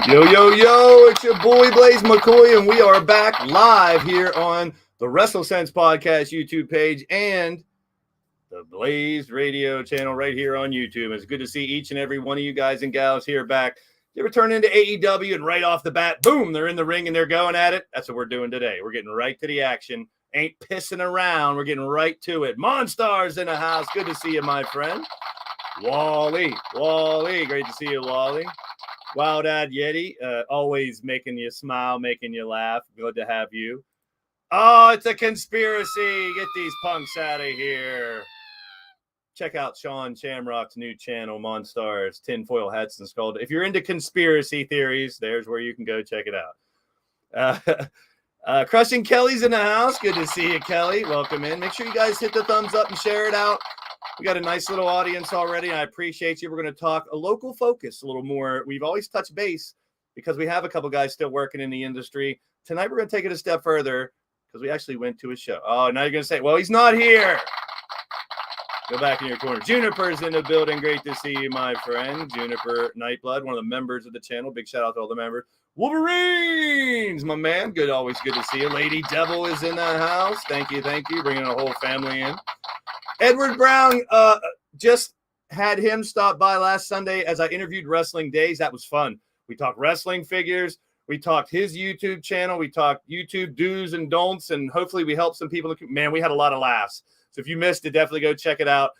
Yo, yo, yo, it's your boy Blaze McCoy, and we are back live here on the WrestleSense Podcast YouTube page and the Blaze Radio channel right here on YouTube. It's good to see each and every one of you guys and gals here back. You ever turn into AEW and right off the bat, boom, they're in the ring and they're going at it? That's what we're doing today. We're getting right to the action. Ain't pissing around. We're getting right to it. Monstars in the house. Good to see you, my friend. Wally, great to see you, Wally. Wild Ad Yeti, always making you smile, making you laugh. Good to have you. Oh, it's a conspiracy. Get these punks out of here. Check out Sean Shamrock's new channel, Monstars, Tinfoil Hats and Skull. If you're into conspiracy theories, there's where you can go check it out. Crushing Kelly's in the house. Good to see you, Kelly. Welcome in. Make sure you guys hit the thumbs up and share it out. We got a nice little audience already. I appreciate you. We're going to talk a local focus a little more. We've always touched base because we have a couple guys still working in the industry. Tonight, we're going to take it a step further because we actually went to a show. Oh, now you're going to say, well, he's not here. Go back in your corner. Juniper's in the building. Great to see you, my friend. Juniper Nightblood, one of the members of the channel. Big shout out to all the members. Wolverines, my man. Always good to see you. Lady Devil is in the house. Thank you. Bringing a whole family in. Edward Brown, just had him stop by last Sunday as I interviewed Wrestling Days. That was fun. We talked wrestling figures. We talked his YouTube channel. We talked YouTube do's and don'ts, and hopefully we helped some people. Man, we had a lot of laughs. So if you missed it, definitely go check it out.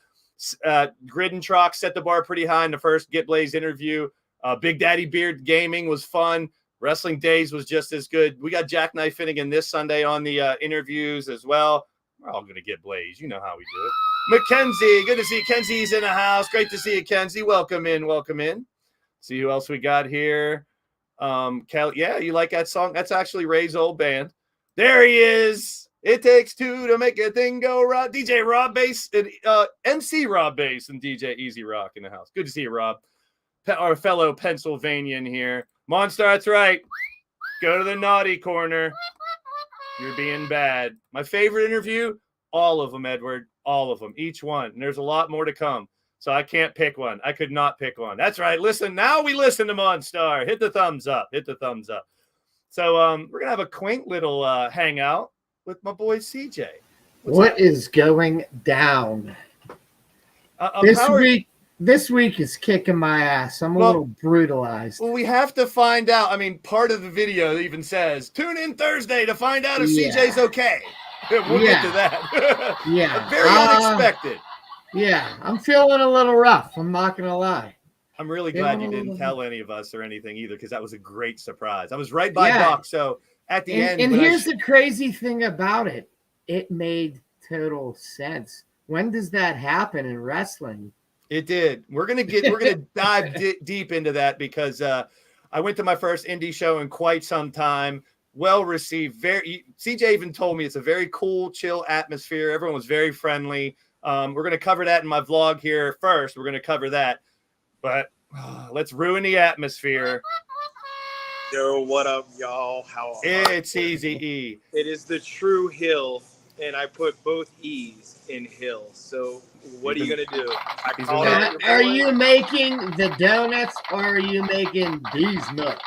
Grid and Trox set the bar pretty high in the first Get Blaze interview. Big Daddy Beard Gaming was fun. Wrestling Days was just as good. We got Jackknife Finnegan this Sunday on the interviews as well. We're all going to get Blaze. You know how we do it. Mackenzie, good to see you. Kenzie's in the house. Great to see you, Kenzie. Welcome in. See who else we got here. Yeah, you like that song? That's actually Ray's old band. There he is. It takes two to make a thing go right. DJ Rob Bass and MC Rob Bass and DJ Easy Rock in the house. Good to see you, Rob. Our fellow Pennsylvanian here. Monster, that's right. Go to the naughty corner. You're being bad. My favorite interview, all of them, Edward. All of them, each one. And there's a lot more to come. So I can't pick one. I could not pick one. That's right. Listen, now we listen to Monstar. Hit the thumbs up. So we're going to have a quaint little hangout with my boy CJ. What is going down? This week is kicking my ass. I'm a little brutalized. Well, we have to find out. I mean, part of the video even says, tune in Thursday to find out if CJ's okay. We'll get to that. Yeah. Very unexpected. Yeah, I'm feeling a little rough. I'm not going to lie. I'm really glad you didn't tell any of us or anything either, because that was a great surprise. I was right by Doc, so at the end. And here's the crazy thing about it. It made total sense. When does that happen in wrestling? It did. We're gonna dive deep into that because I went to my first indie show in quite some time. Well received. CJ even told me it's a very cool, chill atmosphere. Everyone was very friendly. We're gonna cover that in my vlog here first. We're gonna cover that, but let's ruin the atmosphere. Yo, what up, y'all? How are It's Easy E. It is the true Hill, and I put both E's in Hill. So what are you going to do? Are you making the donuts or are you making these nuts?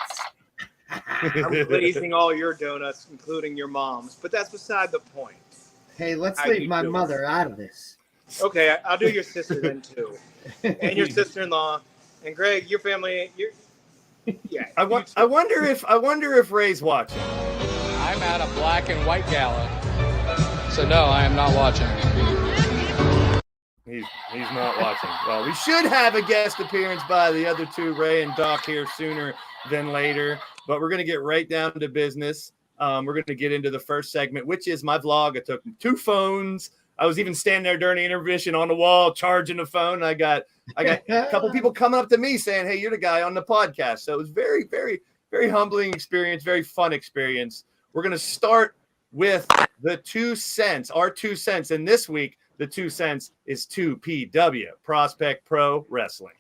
I'm glazing all your donuts, including your mom's, but that's beside the point. Hey, let's leave my mother out of this. Okay, I'll do your sister then too, and your sister-in-law, and Greg, your family. Yeah. I wonder if Ray's watching. I'm at a black and white gala, so no, I am not watching. He's not watching. Well, we should have a guest appearance by the other two, Ray and Doc, here sooner than later. But we're going to get right down to business. We're going to get into the first segment, which is my vlog. I took 2 phones. I was even standing there during the intermission on the wall charging the phone. I got a couple people coming up to me saying, "Hey, you're the guy on the podcast." So it was very, very, very humbling experience, very fun experience. We're going to start with the 2 cents, our 2 cents. And this week, the 2 cents is 2PW, Prospect Pro Wrestling.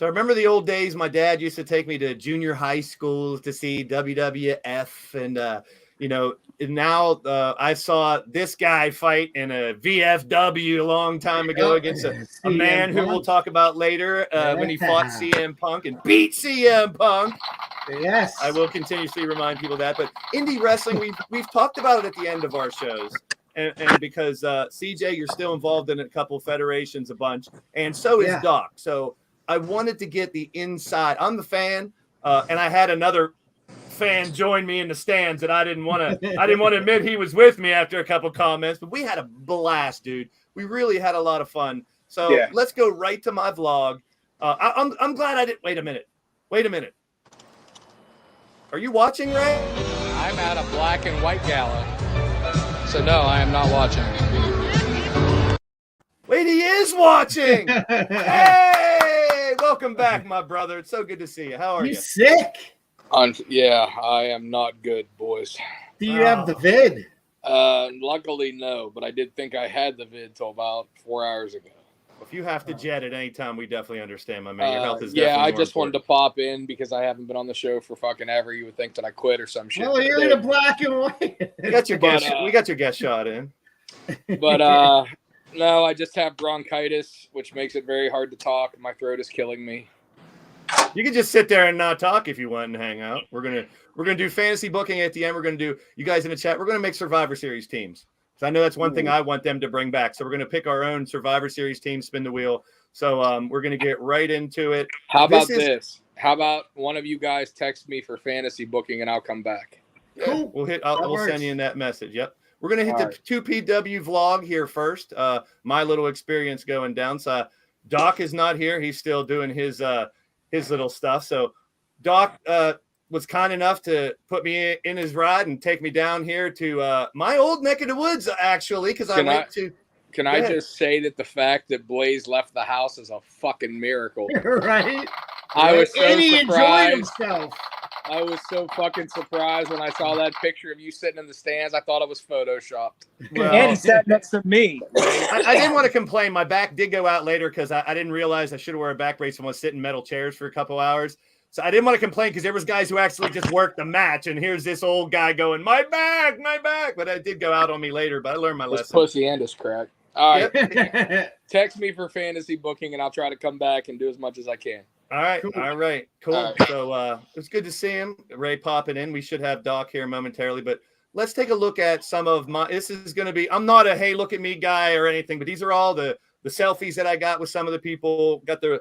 So I remember the old days. My dad used to take me to junior high schools to see WWF, and and now I saw this guy fight in a VFW a long time ago against a man who we'll talk about later when he fought CM Punk and beat CM Punk. Yes, I will continuously remind people of that. But indie wrestling, we've talked about it at the end of our shows. And because CJ, you're still involved in a couple federations, a bunch, and so is Doc. So I wanted to get the inside. I'm the fan, and I had another fan join me in the stands, and I didn't want to admit he was with me after a couple comments, but we had a blast, dude. We really had a lot of fun. So let's go right to my vlog. I'm glad I didn't. Wait a minute. Are you watching, Ray? I'm at a black and white gala. So no, I am not watching. Wait, he is watching. Hey, welcome back, my brother. It's so good to see you. How are you? You sick? Yeah, I am not good, boys. Do you have the vid? Luckily, no, but I did think I had the vid till about 4 hours ago. If you have to jet at any time, we definitely understand, my man. Your health is I just wanted to pop in because I haven't been on the show for fucking ever. You would think that I quit or some shit. Well, you're in a black and white. We got your guest shot in. But no, I just have bronchitis, which makes it very hard to talk. My throat is killing me. You can just sit there and not talk if you want and hang out. We're gonna do fantasy booking at the end. We're gonna do, you guys in the chat, we're gonna make Survivor Series teams. So I know that's one thing I want them to bring back. So we're gonna pick our own Survivor Series team, spin the wheel. So we're gonna get right into it. How about this? How about one of you guys text me for fantasy booking and I'll come back? Cool. We'll send you in that message. Yep. We're gonna hit the 2PW vlog here first. My little experience going down. So Doc is not here. He's still doing his little stuff. So Doc was kind enough to put me in his ride and take me down here to my old neck of the woods, actually, because Can I just say that the fact that Blaze left the house is a fucking miracle? Right? I was so He enjoyed surprised. himself. I was so fucking surprised when I saw that picture of you sitting in the stands. I thought it was photoshopped. Well, And he sat next to me. I didn't want to complain. My back did go out later because I didn't realize I should have worn a back brace and was sitting in metal chairs for a couple hours. So I didn't want to complain because there was guys who actually just worked the match, and here's this old guy going, my back. But it did go out on me later, but I learned my lesson. Pussy and his crack. All right. Text me for fantasy booking, and I'll try to come back and do as much as I can. All right. Cool. All right. Cool. All right. So it's good to see him. Ray popping in. We should have Doc here momentarily, but let's take a look at some of my, this is going to be, I'm not a, hey, look at me guy or anything, but these are all the selfies that I got with some of the people. Got the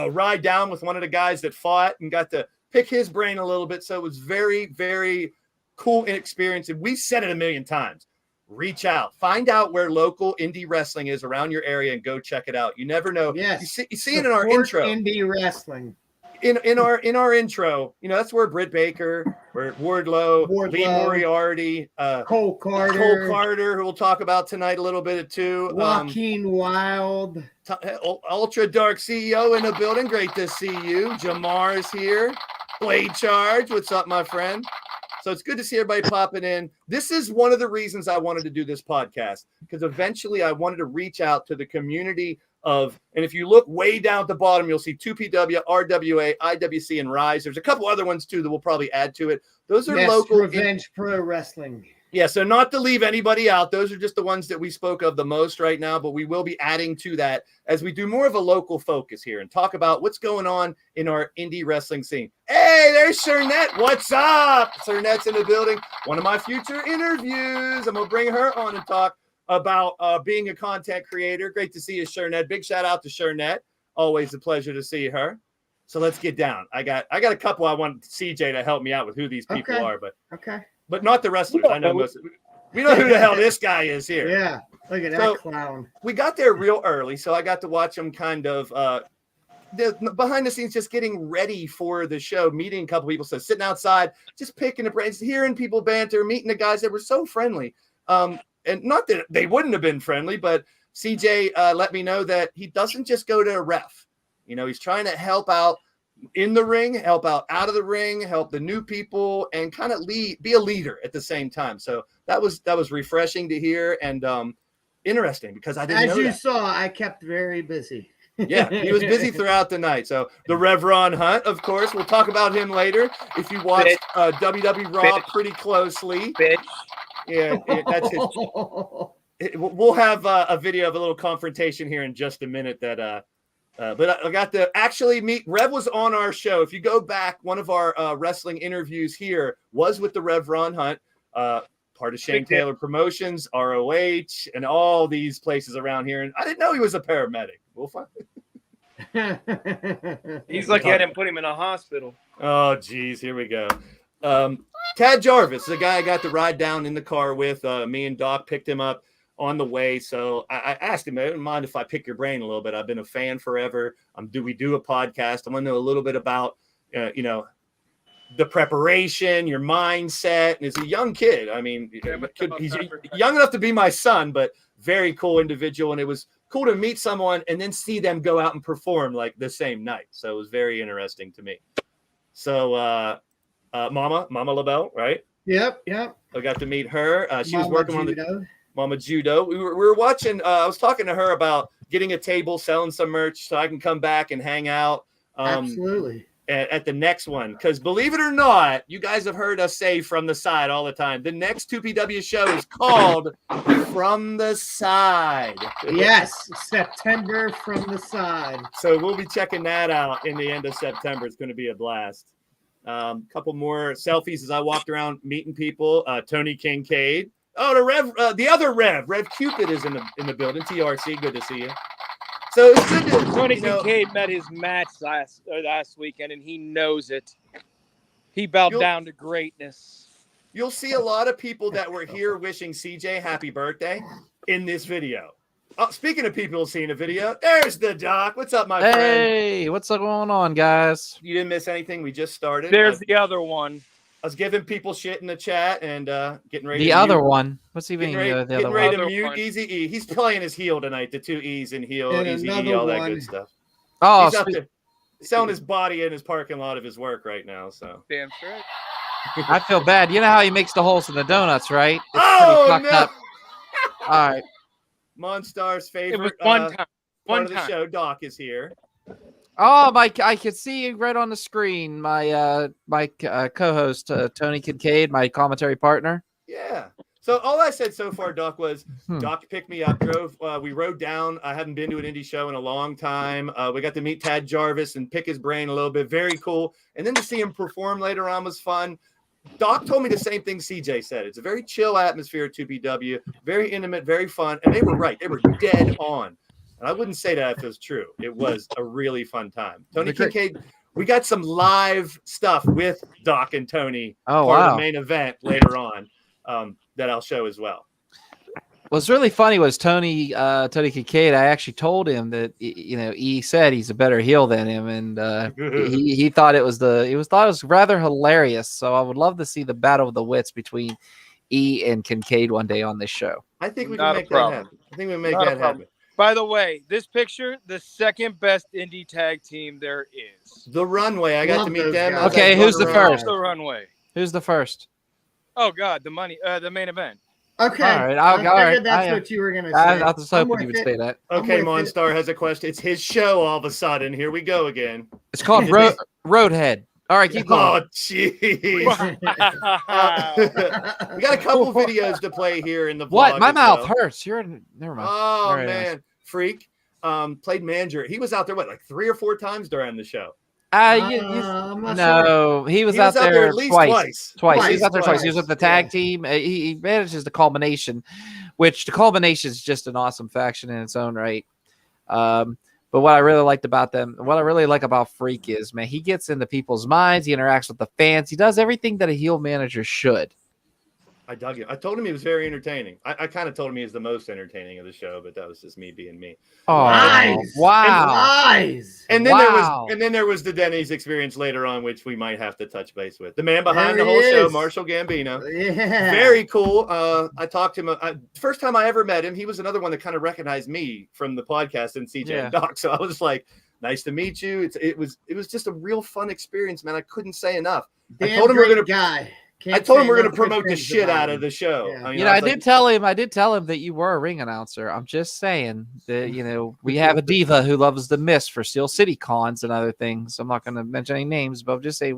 ride down with one of the guys that fought and got to pick his brain a little bit. So it was very, very cool experience. And we said it a million times. Reach out, find out where local indie wrestling is around your area and go check it out. You never know. Yes. You see it in our intro. Indie wrestling. In our intro, that's where Britt Baker, where Wardlow, Lee Moriarty, Cole Carter, who we'll talk about tonight a little bit too. Joaquin Wild, Ultra Dark CEO in the building. Great to see you. Jamar is here. Blade Charge, what's up, my friend? So it's good to see everybody popping in. This is one of the reasons I wanted to do this podcast, because eventually I wanted to reach out to the community of, and if you look way down at the bottom, you'll see 2PW, RWA, IWC, and Rise. There's a couple other ones too that we'll probably add to it. Those are local. Revenge Pro Wrestling. Yeah, so not to leave anybody out. Those are just the ones that we spoke of the most right now, but we will be adding to that as we do more of a local focus here and talk about what's going on in our indie wrestling scene. Hey, there's Shernette. What's up? Shernette's in the building. One of my future interviews. I'm going to bring her on and talk about being a content creator. Great to see you, Shernette. Big shout out to Shernette. Always a pleasure to see her. So let's get down. I got a couple I want CJ to help me out with who these people are, but not the wrestlers. I know most. We know who the hell this guy is here. Yeah, look at that clown. We got there real early, so I got to watch him kind of behind the scenes, just getting ready for the show, meeting a couple people. So sitting outside, just picking the brains, hearing people banter, meeting the guys that were so friendly. And not that they wouldn't have been friendly, but CJ let me know that he doesn't just go to a ref. He's trying to help out in the ring, help out of the ring, help the new people, and kind of be a leader at the same time. So that was refreshing to hear and interesting because I didn't know that. As you saw, I kept very busy. Yeah, he was busy throughout the night. So the Rev Ron Hunt, of course, we'll talk about him later. If you watched WWE Raw pretty closely, yeah, that's his. We'll have a video of a little confrontation here in just a minute. But I got to actually meet. Rev was on our show. If you go back, one of our wrestling interviews here was with the Rev Ron Hunt, part of Shane Taylor Promotions, ROH, and all these places around here. And I didn't know he was a paramedic. We'll find. He's lucky I didn't put him in a hospital. Oh, geez, here we go. Tad Jarvis, the guy I got to ride down in the car with. Me and Doc picked him up on the way. So I asked him, I don't mind if I pick your brain a little bit. I've been a fan forever. Do we do a podcast? I want to know a little bit about, the preparation, your mindset. And as a young kid, I mean, he's young enough to be my son, but very cool individual. And it was cool to meet someone and then see them go out and perform like the same night. So it was very interesting to me. So Mama LaBelle, right? Yep. I got to meet her. She was working on the Mama Judo. We were watching. I was talking to her about getting a table, selling some merch, so I can come back and hang out. Absolutely. At the next one, because believe it or not, you guys have heard us say from the side all the time. The next 2PW show is called From the Side. Yes, September From the Side. So we'll be checking that out in the end of September. It's going to be a blast. Couple more selfies as I walked around meeting people. Tony Kincaid. Oh, the other Rev Cupid is in the building. TRC, good to see you. So it's good to Tony Kincaid met his match last weekend, and he knows it. He bowed down to greatness. You'll see a lot of people that were here wishing CJ happy birthday in this video. Speaking of people seeing a video, there's the Doc. What's up, my friend? Hey, what's going on, guys? You didn't miss anything. We just started. There's the other one. I was giving people shit in the chat and getting ready. The other one. What's he mean? Getting The other ready one? to mute Easy E. He's playing his heel tonight. The 2 E's in heel, And Easy E, another all that one. good stuff. Oh, He's out there selling his body in his parking lot of his work right now. So Damn straight. I feel bad. You know how he makes the holes in the donuts, right? It's Oh, pretty fucked no. up. All right. Monstar's favorite It was one time. part One of the time. show, Doc, is here. Oh, I could see you right on the screen. My co-host Tony Kincaid, my commentary partner. Yeah. So all I said so far, Doc, was Doc picked me up, drove. We rode down. I haven't been to an indie show in a long time. We got to meet Tad Jarvis and pick his brain a little bit. Very cool. And then to see him perform later on was fun. Doc told me the same thing CJ said. It's a very chill atmosphere at 2PW, very intimate, very fun. And they were right. They were dead on. And I wouldn't say that if it was true. It was a really fun time. Tony Kincaid, we got some live stuff with Doc and Tony Oh, part of wow. the main event later on that I'll show as well. What's really funny was Tony Kincaid. I actually told him that he said he's a better heel than him, and he thought it was rather hilarious. So I would love to see the battle of the wits between E and Kincaid one day on this show. I think we Not can a make that problem. happen. I think we can make Not a that problem. happen. By the way, this picture, the second best indie tag team there is. The runway. I got Love to meet those them. guys. Okay, who's the first? The runway. Who's the first? Oh God, the main event. Okay. All right, I all figured right. that's what you were going to say. I was I'm hoping you would with say it. that. Okay, I'm with it. Monstar has a question. It's his show all of a sudden. Here we go again. It's called Roadhead. All right, keep going. Oh, jeez. We got a couple videos to play here in the vlog. What? My as mouth well. hurts. Never mind. Oh, Very nice. man. Freak. Played manager. He was out there, like 3 or 4 times during the show. I'm not sure. No, he was out there at least twice. twice. He was out there twice. He was Twice. with the tag team. He manages the Culmination, which the Culmination is just an awesome faction in its own right. But what I really liked about them, what I really like about Freak is, man, he gets into people's minds. He interacts with the fans. He does everything that a heel manager should. I dug it. I told him he was very entertaining. I kind of told him he was the most entertaining of the show, but that was just me being me. Oh, Nice. wow. Nice. And then Wow. there was the Denny's experience later on, which we might have to touch base with. The man behind There the whole he show, is. Marshall Gambino. Yeah. Very cool. I talked to him. First time I ever met him, he was another one that kind of recognized me from the podcast and CJ and Doc. So I was like, nice to meet you. It was just a real fun experience, man. I couldn't say enough. I Damn told him we're great gonna guy. I told him we're going to promote the shit out of the show. Yeah. I did tell him that you were a ring announcer. I'm just saying that, we have a diva who loves the mist for Steel City cons and other things. I'm not going to mention any names, but I'll just say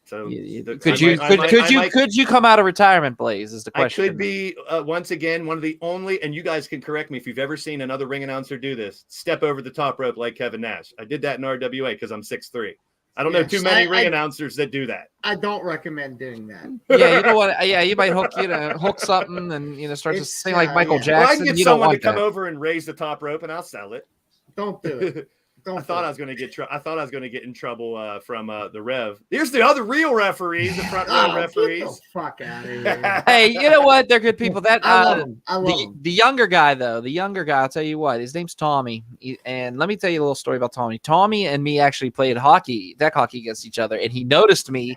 could you come out of retirement, Blaze, is the question. I could be, once again, one of the only, and you guys can correct me if you've ever seen another ring announcer do this, step over the top rope like Kevin Nash. I did that in RWA because I'm 6'3". I don't know too many ring announcers that do that. I don't recommend doing that. Yeah, you know what? Yeah, you might hook something and start to sing like Michael Jackson. Well, I can get someone to come over and raise the top rope, and I'll sell it. Don't do it. I thought I was going to get in trouble from the Rev. Here's the other real referees, the front row referees. Get the fuck out of here. Hey, you know what? They're good people. That I love them. The younger guy, though, I'll tell you what, his name's Tommy. And let me tell you a little story about Tommy. Tommy and me actually played deck hockey against each other, and he noticed me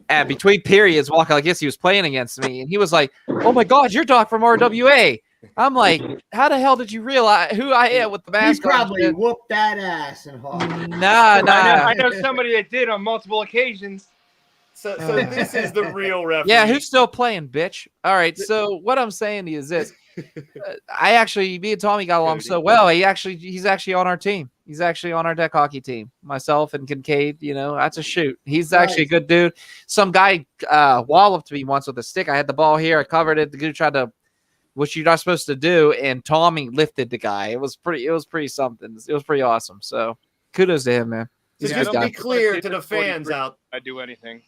at between periods walking. I guess he was playing against me, and he was like, "Oh my God, you're Doc from RWA." I'm like, how the hell did you realize who I am with the mask? He probably whooped that ass in hockey. Nah. I know somebody that did on multiple occasions. So this is the real referee. Yeah, who's still playing, bitch? All right, so what I'm saying to you is this. Me and Tommy got along so well. He's actually on our team. He's actually on our deck hockey team. Myself and Kincaid, that's a shoot. He's actually a good dude. Some guy walloped me once with a stick. I had the ball here. I covered it. The dude tried to, which you're not supposed to do, and Tommy lifted the guy. It was pretty something. It was pretty awesome. So kudos to him, man. Just to be clear to the fans out. I do anything.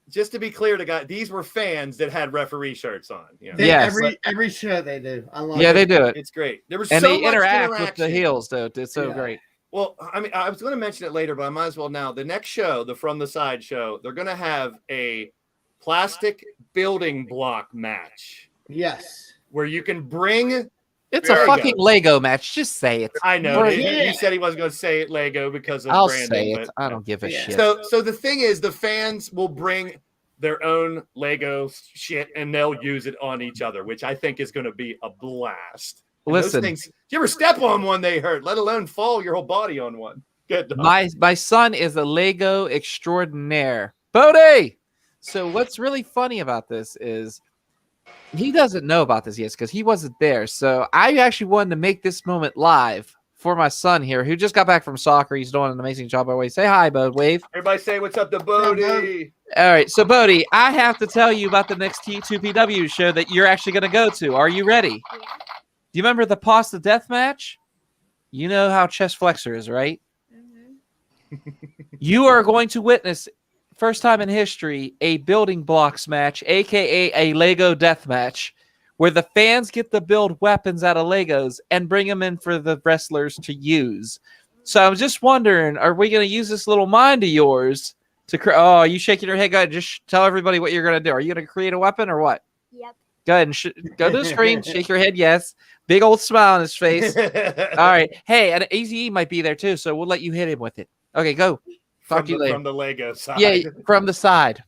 Just to be clear to guys, these were fans that had referee shirts on. Yes. Every show they do. I love they do it. It's great. There was they interact with the heels, though. It's so great. Well, I was going to mention it later, but I might as well now. The next show, the From the Side show, they're going to have a plastic building block match. Yes. Where you can bring. It's a fucking Lego match. Just say it. I know. He said he wasn't going to say it Lego because of branding. Say it. I don't give a shit. So the thing is, the fans will bring their own Lego shit and they'll use it on each other, which I think is going to be a blast. And listen, if you ever step on one, they hurt, let alone fall your whole body on one. Good. My son is a Lego extraordinaire. Bodie! So what's really funny about this is he doesn't know about this yet because he wasn't there. So I actually wanted to make this moment live for my son here, who just got back from soccer. He's doing an amazing job. By the way, say hi, Bode. Wave. Everybody say what's up to Bodie. All right. So, Bodie, I have to tell you about the next T2PW show that you're actually going to go to. Are you ready? Yeah. Do you remember the Pasta Death match? You know how chest flexor is, right? Mm-hmm. You are going to witness, first time in history, a building blocks match, a.k.a. a Lego death match, where the fans get to build weapons out of Legos and bring them in for the wrestlers to use. So I'm just wondering, are we going to use this little mind of yours to are you shaking your head? Go ahead, just tell everybody what you're going to do. Are you going to create a weapon or what? Yep. Go ahead and go to the screen, shake your head, yes. Big old smile on his face. All right. Hey, and Easy might be there too, so we'll let you hit him with it. Okay, go. Talk to you later. From the Lego side. Yeah, from the side.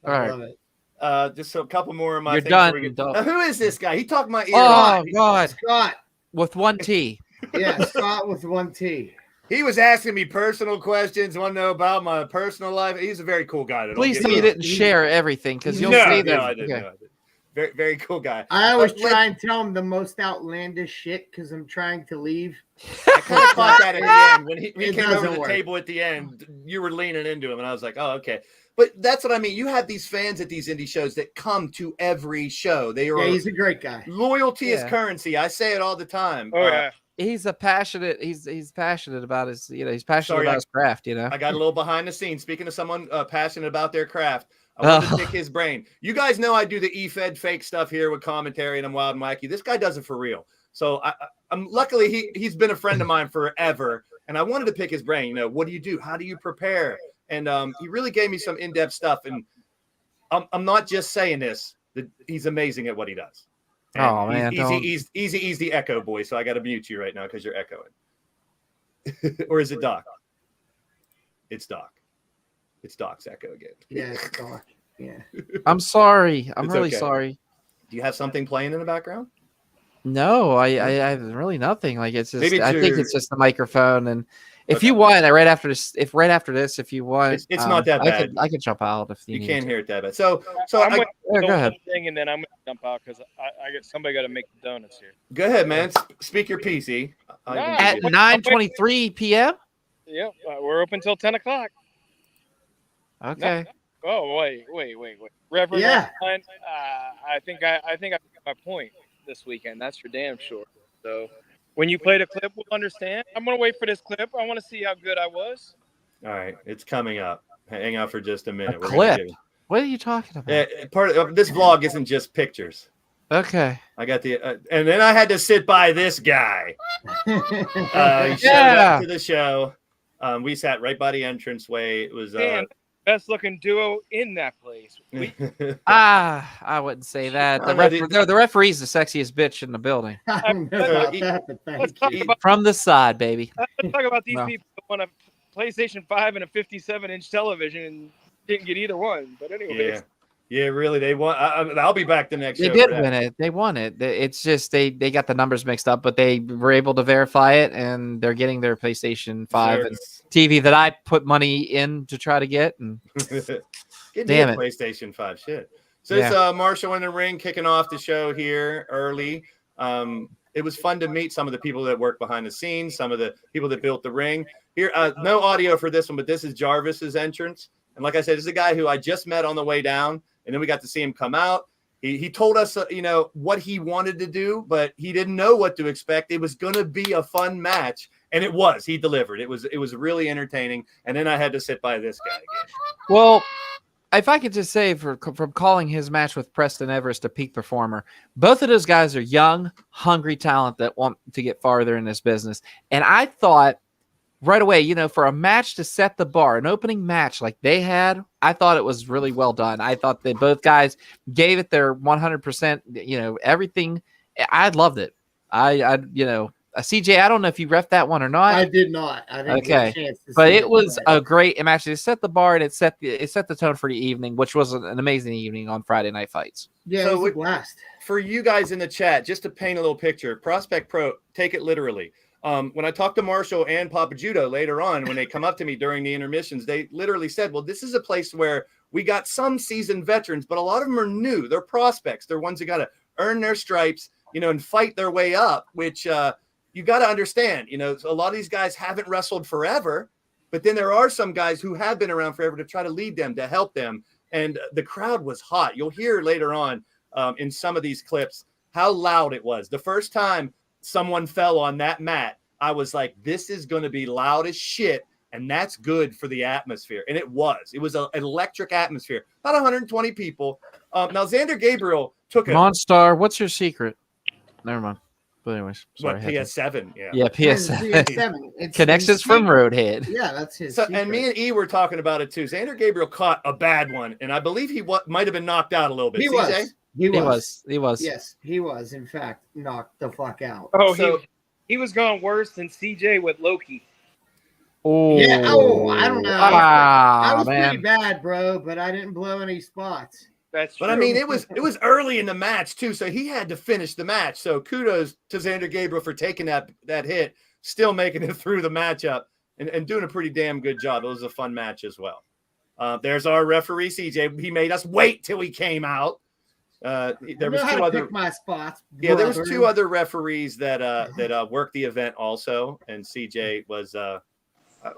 All right. Love it. Just a couple more of my You're things. done. Who is this guy? He talked my ear. Oh, God. Scott. With one T. Yeah, Scott with one T. He was asking me personal questions, want to know about my personal life. He's a very cool guy. Please tell you didn't share everything because you'll see that. No, I didn't. Okay. No, I didn't. Very, very cool guy. I always try and tell him the most outlandish shit because I'm trying to leave. I kind of caught that at the end. When he came over to the table at the end, you were leaning into him, and I was like, oh, okay. But that's what I mean. You have these fans at these indie shows that come to every show. They are he's a great guy. Loyalty is currency. I say it all the time. Oh, yeah. He's passionate about his, he's passionate about his craft, I got a little behind the scenes. Speaking of someone passionate about their craft, I wanted to pick his brain. You guys know I do the E-Fed fake stuff here with commentary, and I'm wild and wacky. This guy does it for real. So I'm luckily he's been a friend of mine forever, and I wanted to pick his brain. What do you do? How do you prepare? And he really gave me some in-depth stuff. And I'm not just saying this. He's amazing at what he does. And oh man, he's the echo boy. So I got to mute you right now because you're echoing. Or is it Doc? It's Doc. It's Doc's echo again. Yeah, it's Doc. Yeah. I'm sorry. I'm really sorry. Do you have something playing in the background? No, I have really nothing. Like it's just. I think it's just the microphone, and If Okay. you want, right after this, if you want, It's not that bad. I could jump out if you You need can't to. hear it that bad. So I'm I, with Yeah, the go ahead. one thing, and then I'm gonna jump out because somebody got to make the donuts here. go ahead, man. Speak your piece, E. I'll even Nah, give At you- 9:23 p.m. Yeah, we're open till 10 o'clock. Okay. Oh wait. Reverend, Yeah. I think I got my point this weekend. That's for damn sure. So when you play the clip, we'll understand. I'm gonna wait for this clip. I want to see how good I was. All right, it's coming up. Hang out for just a minute. A We're gonna clip? give you- What are you talking about? Yeah, part of this vlog isn't just pictures. Okay. I got the, and then I had to sit by this guy. He showed Yeah. up to the show. We sat right by the entranceway. It was Man, best looking duo in that place. I wouldn't say that. No, no, The referee's the sexiest bitch in the building. I don't know about he- that, but Let's thank talk you. about From the side, baby. these No. people that want a PlayStation 5 and a 57-inch television and didn't get either one. But anyways, yeah, really. They won. I'll be back the next They show. did for that. win it. They won it. It's just they got the numbers mixed up, but they were able to verify it, and they're getting their PlayStation 5 and TV that I put money in to try to get. And Get Damn me a it. PlayStation 5. Shit. So it's Marshall in the ring kicking off the show here early. It was fun to meet some of the people that work behind the scenes, some of the people that built the ring. Here, no audio for this one, but this is Jarvis's entrance. And like I said, this is a guy who I just met on the way down, and then we got to see him come out. He told us, what he wanted to do, but he didn't know what to expect. It was going to be a fun match, and it was. He delivered. It was really entertaining. And then I had to sit by this guy again. well, if I could just say, from calling his match with Preston Everest a peak performer, both of those guys are young, hungry talent that want to get farther in this business. And I thought right away, for a match to set the bar, an opening match like they had, I thought it was really well done. I thought that both guys gave it their 100%, everything. I loved it. CJ, I don't know if you ref that one or not. I did not. I didn't get a chance to But see it was but- a great match. It set the bar and it set the tone for the evening, which was an amazing evening on Friday Night Fights. Yeah, So it was a blast. For you guys in the chat, just to paint a little picture, Prospect Pro, take it literally. When I talked to Marshall and Papa Judo later on, when they come up to me during the intermissions, they literally said, well, this is a place where we got some seasoned veterans, but a lot of them are new. They're prospects. They're ones that got to earn their stripes, and fight their way up, which you got to understand. A lot of these guys haven't wrestled forever, but then there are some guys who have been around forever to try to lead them, to help them. And the crowd was hot. You'll hear later on in some of these clips how loud it was. The first time someone fell on that mat, I was like, this is going to be loud as shit, and that's good for the atmosphere. And it was. It was an electric atmosphere. About 120 people. Now, Xander Gabriel took a Monstar, what's your secret? Never mind. But anyways, sorry. PS7. Yeah. Yeah, PS7. It's Connections from Roadhead. Yeah, that's his. So, and me and E were talking about it too. Xander Gabriel caught a bad one, and I believe he might have been knocked out a little bit. He CJ? was. He was. He was. Yes, he was. In fact, knocked the fuck out. Oh, So- he was going worse than CJ with Loki. Oh, Yeah, I don't know. I was man. pretty bad, bro, but I didn't blow any spots. That's true. But I mean, it was early in the match too, so he had to finish the match. So kudos to Xander Gabriel for taking that hit, still making it through the matchup, and doing a pretty damn good job. It was a fun match as well. There's our referee CJ. He made us wait till he came out. There was two other. Pick my spots. Yeah, there was brother. two other referees that worked the event also, and CJ was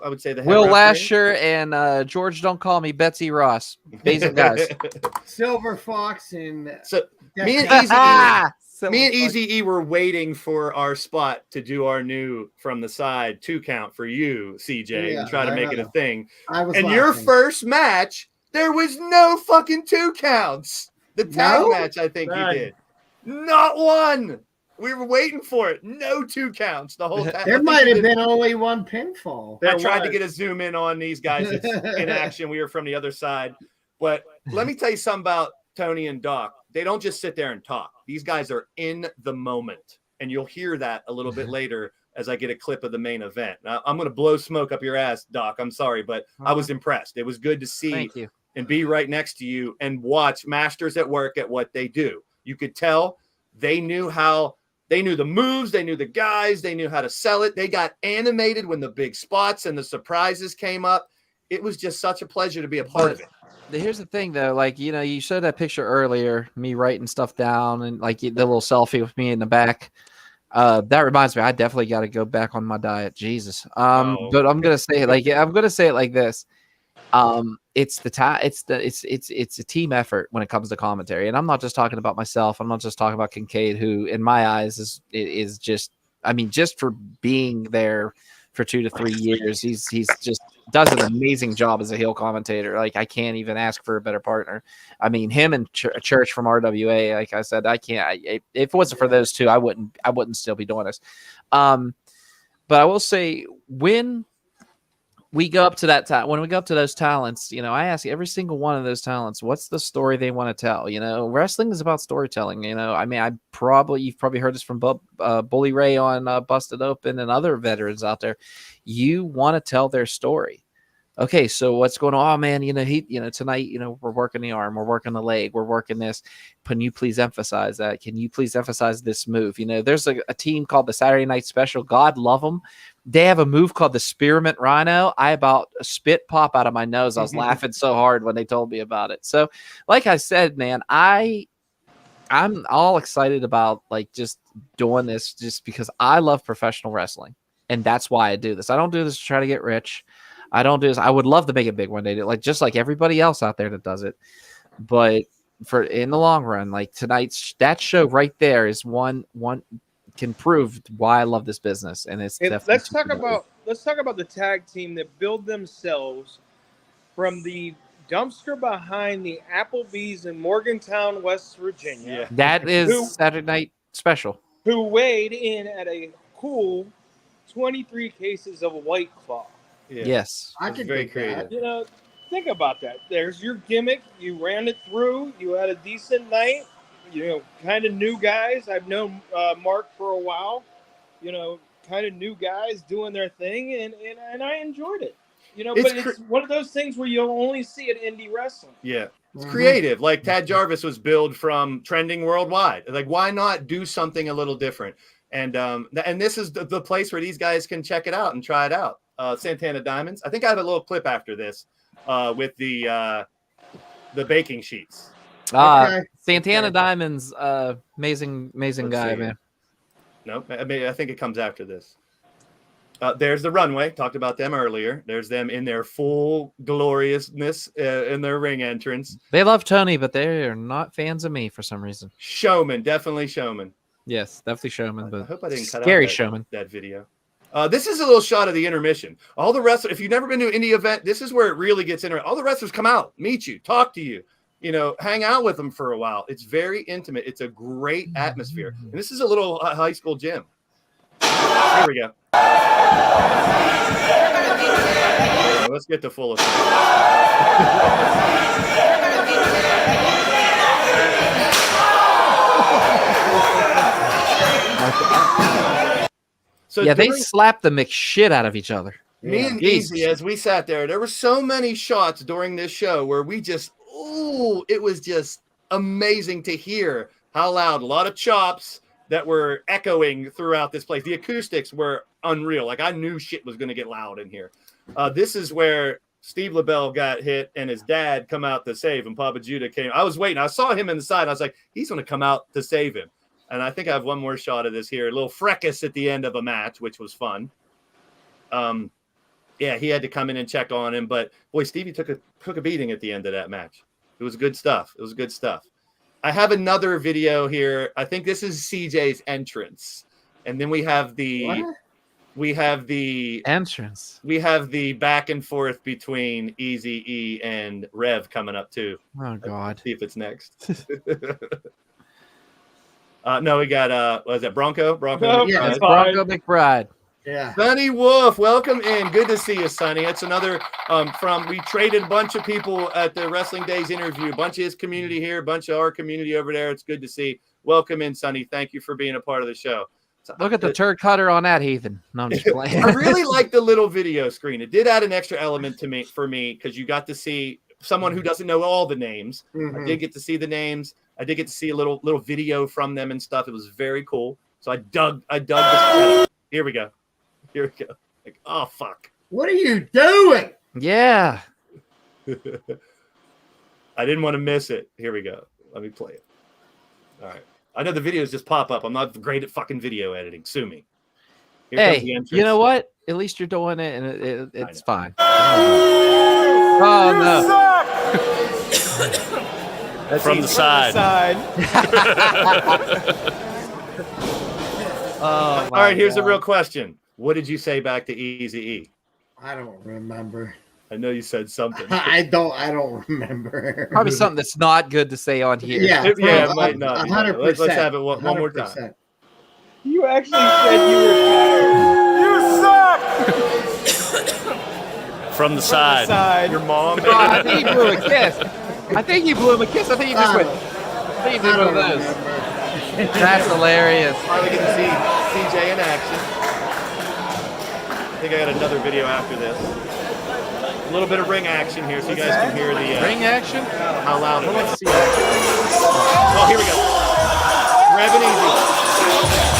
I would say the head Will referee. Lasher and George Don't Call Me Betsy Ross. Basic guys. Silver Fox and So me and Easy E were waiting for our spot to do our new from the side 2 count for you, CJ, Yeah, and try to I make it a know. thing. I was. And your laughing. first match, there was no fucking 2 counts. The tag No? match, I think None. you did. Not one. We were waiting for it. No 2 counts the whole time. There might have been only one pinfall. I There tried to was. get a zoom in on these guys in action. We were from the other side. But let me tell you something about Tony and Doc. They don't just sit there and talk. These guys are in the moment. And you'll hear that a little bit later as I get a clip of the main event. Now, I'm going to blow smoke up your ass, Doc. I'm sorry, but I was impressed. It was good to see Thank you. and be right next to you and watch masters at work at what they do. You could tell they knew how They knew the moves. They knew the guys. They knew how to sell it. They got animated when the big spots and the surprises came up. It was just such a pleasure to be a part of it. Here's the thing, though. Like, you showed that picture earlier, me writing stuff down and like the little selfie with me in the back. That reminds me, I definitely got to go back on my diet. Jesus. But I'm gonna say it like this. It's a team effort when it comes to commentary, and I'm not just talking about myself. I'm not just talking about Kincaid, who in my eyes is just, I mean, just for being there for 2 to 3 years, he's just does an amazing job as a heel commentator. Like, I can't even ask for a better partner. I mean, him and Church from RWA, like I said, if it wasn't for those two, I wouldn't still be doing this. But I will say, when we go up to those talents, I ask every single one of those talents, what's the story they want to tell? Wrestling is about storytelling. I mean, you've probably heard this from Bully Ray on Busted Open and other veterans out there. You want to tell their story. Okay, so what's going on? Oh man, tonight, we're working the arm, we're working the leg, we're working this. Can you please emphasize that? Can you please emphasize this move? There's a team called the Saturday Night Special. God love them. They have a move called the Spearmint Rhino. I about spit pop out of my nose. I was laughing so hard when they told me about it. So, like I said, man, I'm all excited about like just doing this just because I love professional wrestling, and that's why I do this. I don't do this to try to get rich. I don't do this. I would love to make it big one day, just like everybody else out there that does it. But for in the long run, like tonight's that show right there is one can prove why I love this business. And it's definitely let's talk about the tag team that build themselves from the dumpster behind the Applebee's in Morgantown, West Virginia. Yeah. That is Saturday Night Special. Who weighed in at a cool 23 cases of White Claw. Yeah. Yes. I could very do creative. that. Think about that. There's your gimmick. You ran it through. You had a decent night. Kind of new guys. I've known Mark for a while. Kind of new guys doing their thing, and I enjoyed it. It's one of those things where you'll only see it indie wrestling. Yeah. It's creative. Like Tad Jarvis was billed from trending worldwide. Like, why not do something a little different? And this is the place where these guys can check it out and try it out. Santana Diamonds. I think I have a little clip after this with the baking sheets. Santana Diamonds, amazing guy, man. No, I think it comes after this. There's the runway. Talked about them earlier. There's them in their full gloriousness in their ring entrance. They love Tony, but they are not fans of me for some reason. Showman, definitely showman. Yes, definitely showman. But I hope I didn't cut scary out showman. that video. This is a little shot of the intermission. All the wrestlers, if you've never been to an indie event, this is where it really gets interesting. All the wrestlers come out, meet you, talk to you, hang out with them for a while. It's very intimate. It's a great atmosphere. And this is a little high school gym. Here we go. Let's get the full effect. So yeah, they slapped the McShit out of each other. Me and Easy, as we sat there were so many shots during this show where we just, it was just amazing to hear how loud. A lot of chops that were echoing throughout this place. The acoustics were unreal. Like, I knew shit was going to get loud in here. This is where Steve LaBelle got hit and his dad come out to save him. Papa Judah came. I was waiting. I saw him in the side. I was like, he's going to come out to save him. And I think I have one more shot of this here. A little fracas at the end of a match, which was fun. Yeah, he had to come in and check on him. But, boy, Stevie took a beating at the end of that match. It was good stuff. I have another video here. I think this is CJ's entrance. And then we have the entrance. We have the back and forth between Eazy-E and Rev coming up, too. Oh, God. Let's see if it's next. No, we got was that Bronco? No, McBride. It's Bronco McBride. Yeah. Sonny Wolf, welcome in. Good to see you, Sonny. It's another we traded a bunch of people at the Wrestling Days interview, a bunch of his community here, a bunch of our community over there. It's good to see. Welcome in, Sonny. Thank you for being a part of the show. So, look at the turd cutter on that, Heathen. No, I'm just playing. I really like the little video screen. It did add an extra element for me because you got to see someone who doesn't know all the names. I did get to see the names. I did get to see a little video from them and stuff. It was very cool. So I dug this. Here we go. Like, oh fuck. What are you doing? Yeah. I didn't want to miss it. Here we go. Let me play it. All right. I know the videos just pop up. I'm not great at fucking video editing. Sue me. Here comes the Hey, entrance. you know what? At least you're doing it, and it's fine. Oh no! That's From the side. Oh, All right, here's the real question. What did you say back to Eazy-E? I don't remember. I know you said something. I don't remember. Probably something that's not good to say on here. Yeah, It might not be. 100%. Let's have it one more time. 100%. You actually said you were tired. From the side. Your mom. Oh, I think you blew him a kiss. I think you just went. I think you did I one of don't those. remember. That's hilarious. Finally get to see CJ in action. I think I got another video after this. A little bit of ring action here so you guys can hear the Ring action? how loud it Let's is. see that. Oh, here we go. Rev and Easy.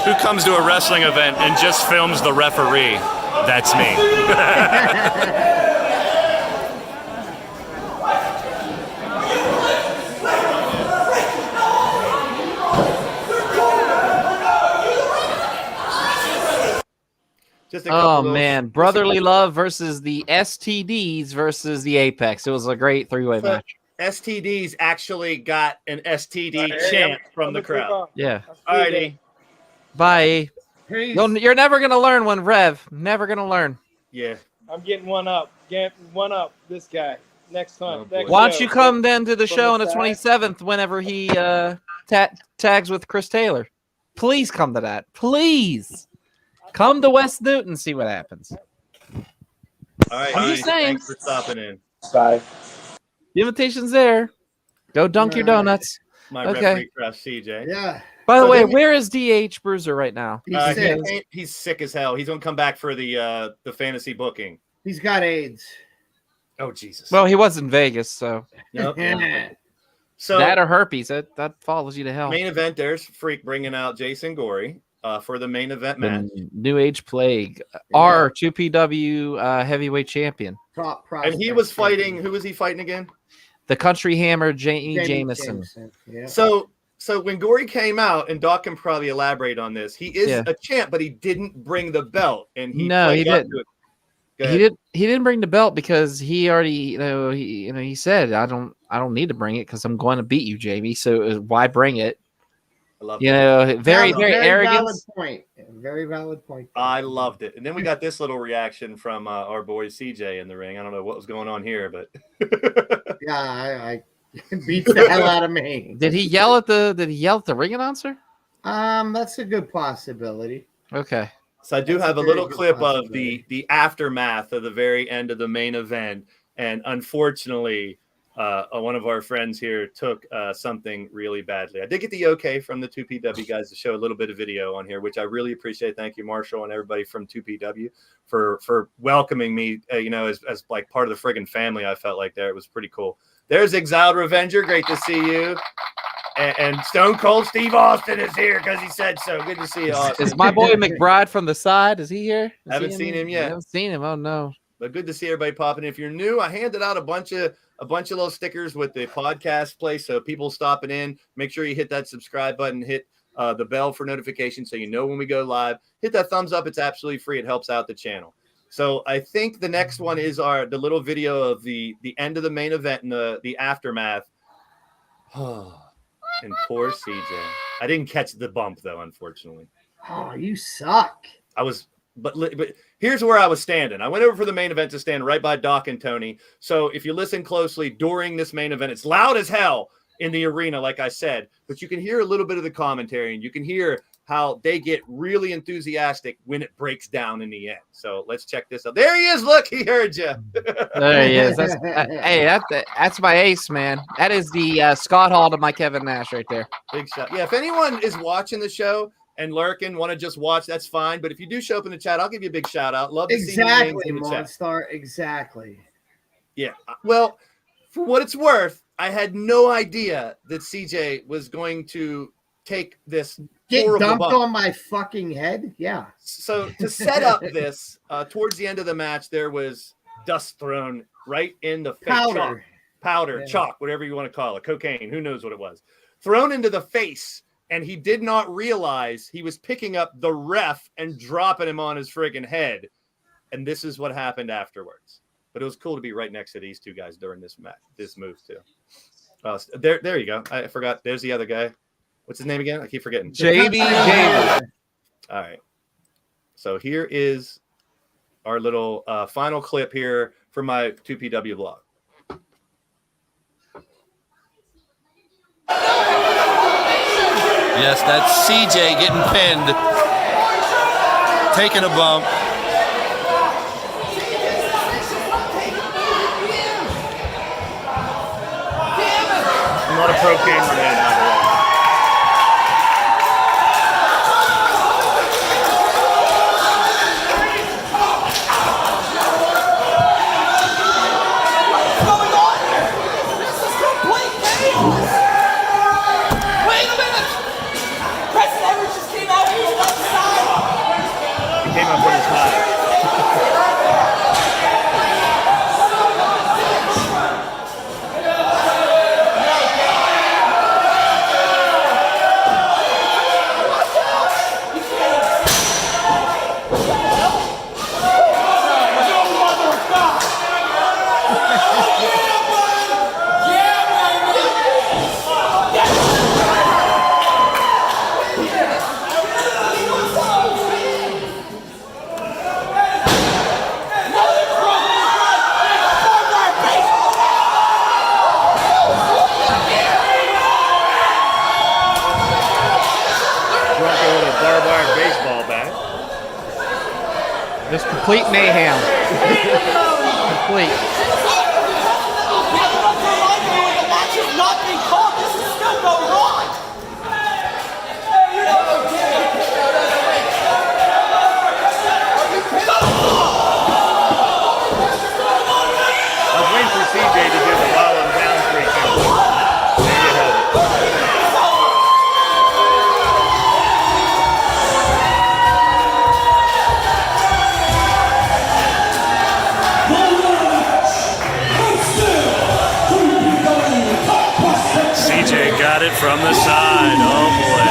Who comes to a wrestling event and just films the referee? That's me. Just a couple Oh of those. man, brotherly love versus the STDs versus the Apex. It was a great three-way So- match. STDs actually got an STD Hey, chant from I'm the gonna take crowd. off. Yeah. All righty. Bye. Peace. You're never gonna learn one, Rev. Never gonna learn. Yeah. I'm getting one up. This guy. Next time. Oh, boy. next Why don't show. you come then to the From show the on the side? 27th whenever he tags with Chris Taylor? Please come to that. Please. Come to West Newton, see what happens. All right. I'm Easy. just saying. Thanks for stopping in. Bye. The invitation's there. Go dunk your donuts. My Okay. referee crush, CJ. Yeah. By the So way, then- where is DH Bruiser right now? He's sick as hell. He's gonna come back for the fantasy booking. He's got AIDS. Oh Jesus. Well, he was in Vegas, so Nope. So that or herpes. That follows you to hell. main event. There's Freak bringing out Jason Gorey for the main event match. The New Age Plague, our 2PW heavyweight champion, Top And prospect. he was fighting. Who was he fighting again? the Country Hammer, Jamie Jamie Jameson. Yeah. So when Gorey came out, and Doc can probably elaborate on this. He is Yeah. a champ, but he didn't bring the belt, and he No, he played up didn't. to it. Go He ahead. didn't. He didn't bring the belt because he already, he said, I don't need to bring it because I'm going to beat you, Jamie. So why bring it? I love You it. know, very Valid arrogant. point. Very valid point. I loved it. And then we got this little reaction from our boy CJ in the ring. I don't know what was going on here, but Yeah, I beats the hell out of me. Did he yell at the ring announcer? That's a good possibility. Okay. so I do That's a have a very little good clip of possibility. the aftermath of the very end of the main event. And unfortunately, one of our friends here took something really badly. I did get the okay from the 2PW guys to show a little bit of video on here, which I really appreciate. Thank you, Marshall, and everybody from 2PW for welcoming me, as like part of the friggin' family. I felt like there. It was pretty cool. There's Exiled Revenger. Great to see you. And Stone Cold Steve Austin is here because he said so. Good to see you, Austin. Is my boy McBride from the side? Is he here? Is Haven't he in seen here? him yet. I haven't seen him. Oh no. But good to see everybody popping in. If you're new, I handed out a bunch of little stickers with the podcast place. So people stopping in, make sure you hit that subscribe button, hit the bell for notifications so you know when we go live. Hit that thumbs up. It's absolutely free. It helps out the channel. So I think the next one is the little video of the end of the main event and the aftermath. And poor CJ. I didn't catch the bump though, unfortunately. Oh, you suck. But here's where I was standing. I went over for the main event to stand right by Doc and Tony. So if you listen closely during this main event, it's loud as hell in the arena, like I said, but you can hear a little bit of the commentary and you can hear how they get really enthusiastic when it breaks down in the end. So let's check this out. There he is. Look, he heard you. There he is. That's my ace, man. That is the Scott Hall to my Kevin Nash right there. Big shot. Yeah, if anyone is watching the show and lurking, want to just watch, that's fine. But if you do show up in the chat, I'll give you a big shout out. Love to see your names in the chat. Monstar. Exactly. Yeah. Well, for what it's worth, I had no idea that CJ was going to take this Get horrible dumped bump. on my fucking head. Yeah. So to set up this, towards the end of the match, there was dust thrown right in the face. Powder, Yeah. chalk, whatever you want to call it, cocaine, who knows what it was, thrown into the face. And he did not realize he was picking up the ref and dropping him on his friggin' head. And this is what happened afterwards. But it was cool to be right next to these two guys during this match, this move too. There you go. I forgot. There's the other guy. What's his name again? I keep forgetting. JB Davis. All right. So here is our little final clip here for my 2PW vlog. Yes, that's CJ getting pinned, taking a bump. I'm not a pro cameraman, by the way. Came up with his high. Bronco with a barbed wire baseball bat. Just complete mayhem. Complete. I was waiting for CJ to do the while I'm down 3 count. There you have it. CJ got it from the side. Oh boy.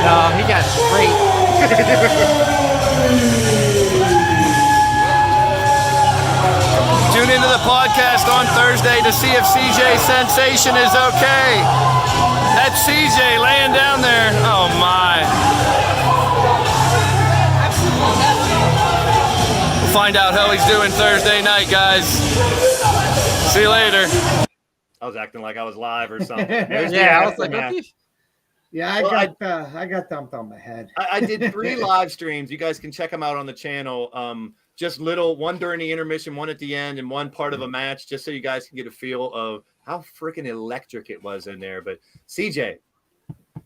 No, he got straight. Tune into the podcast on Thursday to see if CJ Sensation is okay. That's CJ laying down there. Oh my. We'll find out how he's doing Thursday night, guys. See you later. I was acting like I was live or something. There's the Yeah, I was like, aftermath. okay. Yeah, Well, I got dumped on my head. I did 3 live streams. You guys can check them out on the channel. Just little, one during the intermission, one at the end, and one part of a match, just so you guys can get a feel of how freaking electric it was in there. But CJ,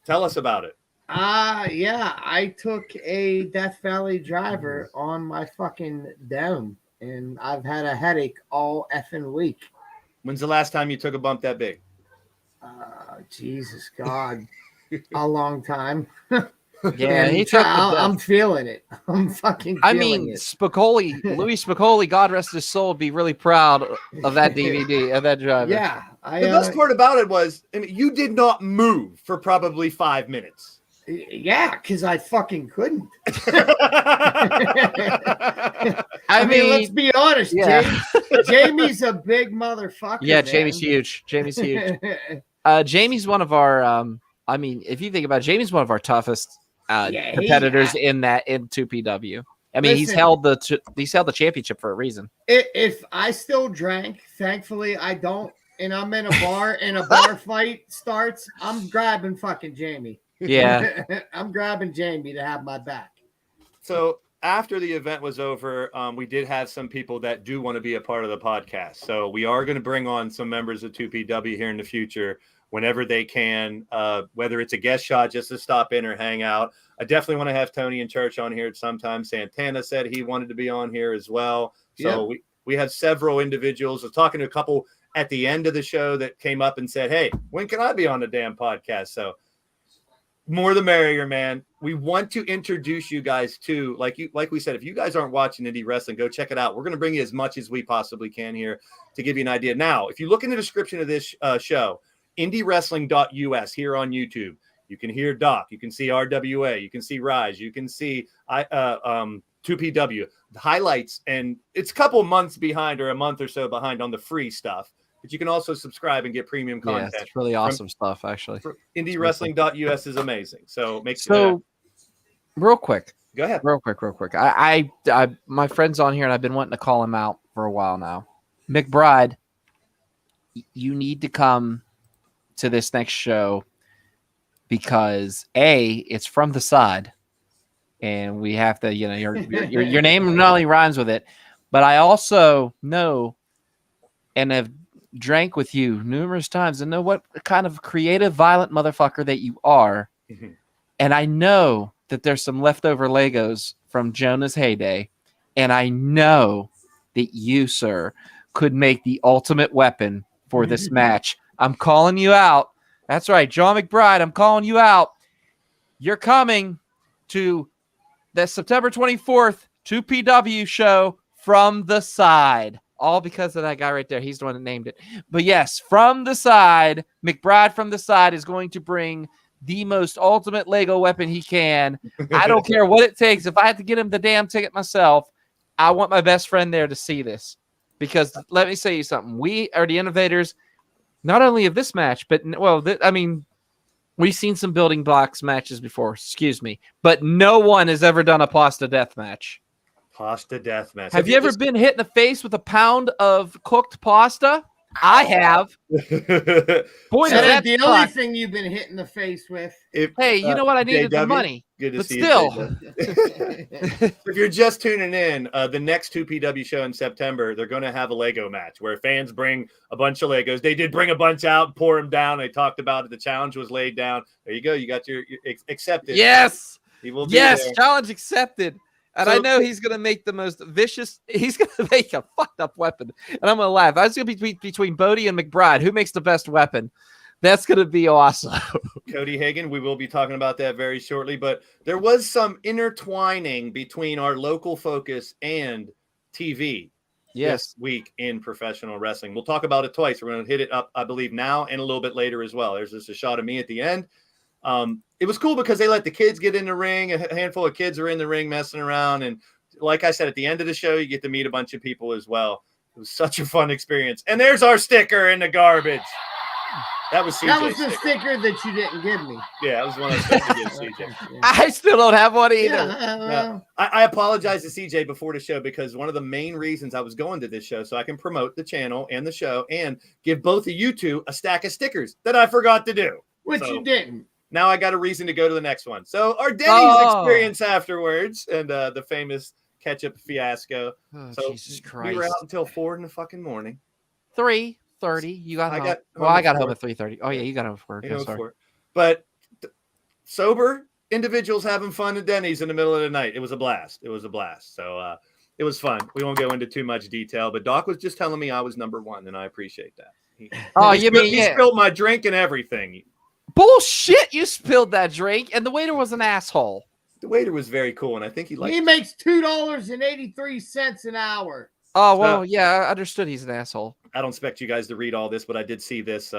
tell us about it. Yeah, I took a Death Valley driver on my fucking dome, and I've had a headache all effing week. When's the last time you took a bump that big? Jesus God, a long time. Yeah, he And took. I'm feeling it. I'm fucking. I feeling mean, it. Spicoli, Louis Spicoli, God rest his soul, would be really proud of that DVD, of that driver. Yeah, The best part about it was, I mean, you did not move for probably 5 minutes. Yeah, because I fucking couldn't. I mean, let's be honest, yeah. Jamie's a big motherfucker. Yeah, man. Jamie's huge. Jamie's huge. Jamie's one of our. I mean, if you think about it, Jamie's one of our toughest competitors in 2PW. I mean, he's Listen. held the championship for a reason. If I still drank, thankfully I don't, and I'm in a bar and a bar fight starts, I'm grabbing fucking Jamie. Yeah. I'm grabbing Jamie to have my back. So after the event was over, we did have some people that do want to be a part of the podcast. So we are going to bring on some members of 2PW here in the future whenever they can, whether it's a guest shot just to stop in or hang out. I definitely want to have Tony and Church on here at some time. Santana said he wanted to be on here as well. So we have several individuals. I was talking to a couple at the end of the show that came up and said, hey, when can I be on the damn podcast? So more the merrier, man. We want to introduce you guys to, like we said, if you guys aren't watching indie wrestling, go check it out. We're going to bring you as much as we possibly can here to give you an idea. Now, if you look in the description of this show, indywrestling.us here on YouTube, you can hear Doc, you can see RWA, you can see Rise, you can see 2PW, the highlights, and it's a couple months behind or a month or so behind on the free stuff. But you can also subscribe and get premium content. Yeah, it's really awesome stuff, actually. IndieWrestling.us is amazing. So make sure. So, real quick. Go ahead. Real quick. I my friend's on here, and I've been wanting to call him out for a while now. McBride, you need to come to this next show because it's from the side, and we have to, your name not only rhymes with it, but I also know and have drank with you numerous times and know what kind of creative, violent motherfucker that you are. Mm-hmm. And I know that there's some leftover Legos from Jonah's heyday. And I know that you, sir, could make the ultimate weapon for this match. I'm calling you out. That's right, John McBride, I'm calling you out. You're coming to the September 24th 2PW show from the side. All because of that guy right there. He's the one that named it. But yes, from the side, McBride from the side is going to bring the most ultimate Lego weapon he can. I don't care what it takes. If I have to get him the damn ticket myself, I want my best friend there to see this. Because let me say you something. We are the innovators, not only of this match, but, we've seen some building blocks matches before. Excuse me. But no one has ever done a pasta death match. Pasta death match. Have you ever been hit in the face with a pound of cooked pasta? I have. Boy, that's the only thing you've been hit in the face with. Hey, you know what? I needed the money. Good to but see still. You. If you're just tuning in, the next 2PW show in September, they're going to have a Lego match where fans bring a bunch of Legos. They did bring a bunch out, pour them down. They talked about it. The challenge was laid down. There you go. You got your accepted. Yes. He will be yes. there. Challenge accepted. And I know he's going to make the most vicious. He's going to make a fucked up weapon. And I'm going to laugh. I was going to be between Bodie and McBride. Who makes the best weapon? That's going to be awesome. Cody Hagan, we will be talking about that very shortly. But there was some intertwining between our local focus and TV this week in professional wrestling. We'll talk about it twice. We're going to hit it up, I believe, now and a little bit later as well. There's just a shot of me at the end. It was cool because they let the kids get in the ring. A handful of kids are in the ring messing around. And like I said, at the end of the show, you get to meet a bunch of people as well. It was such a fun experience. And there's our sticker in the garbage. That was CJ's That was the sticker that you didn't give me. Yeah, that was one I was supposed to give CJ. I still don't have one either. Yeah, I apologize to CJ before the show because one of the main reasons I was going to this show so I can promote the channel and the show and give both of you two a stack of stickers that I forgot to do. Which you didn't. Now I got a reason to go to the next one. So our Denny's experience afterwards and the famous ketchup fiasco. Oh, so Jesus Christ. We were out until 4 in the fucking morning. 3:30. You got home. I got home at 3:30. Oh, yeah, you got home for work. But sober individuals having fun at Denny's in the middle of the night. It was a blast. So it was fun. We won't go into too much detail, but Doc was just telling me I was number one, and I appreciate that. He spilled my drink and everything. Bullshit! You spilled that drink, and the waiter was an asshole. The waiter was very cool, and I think he makes $2.83 an hour. Oh well, yeah, I understood he's an asshole. I don't expect you guys to read all this, but I did see this.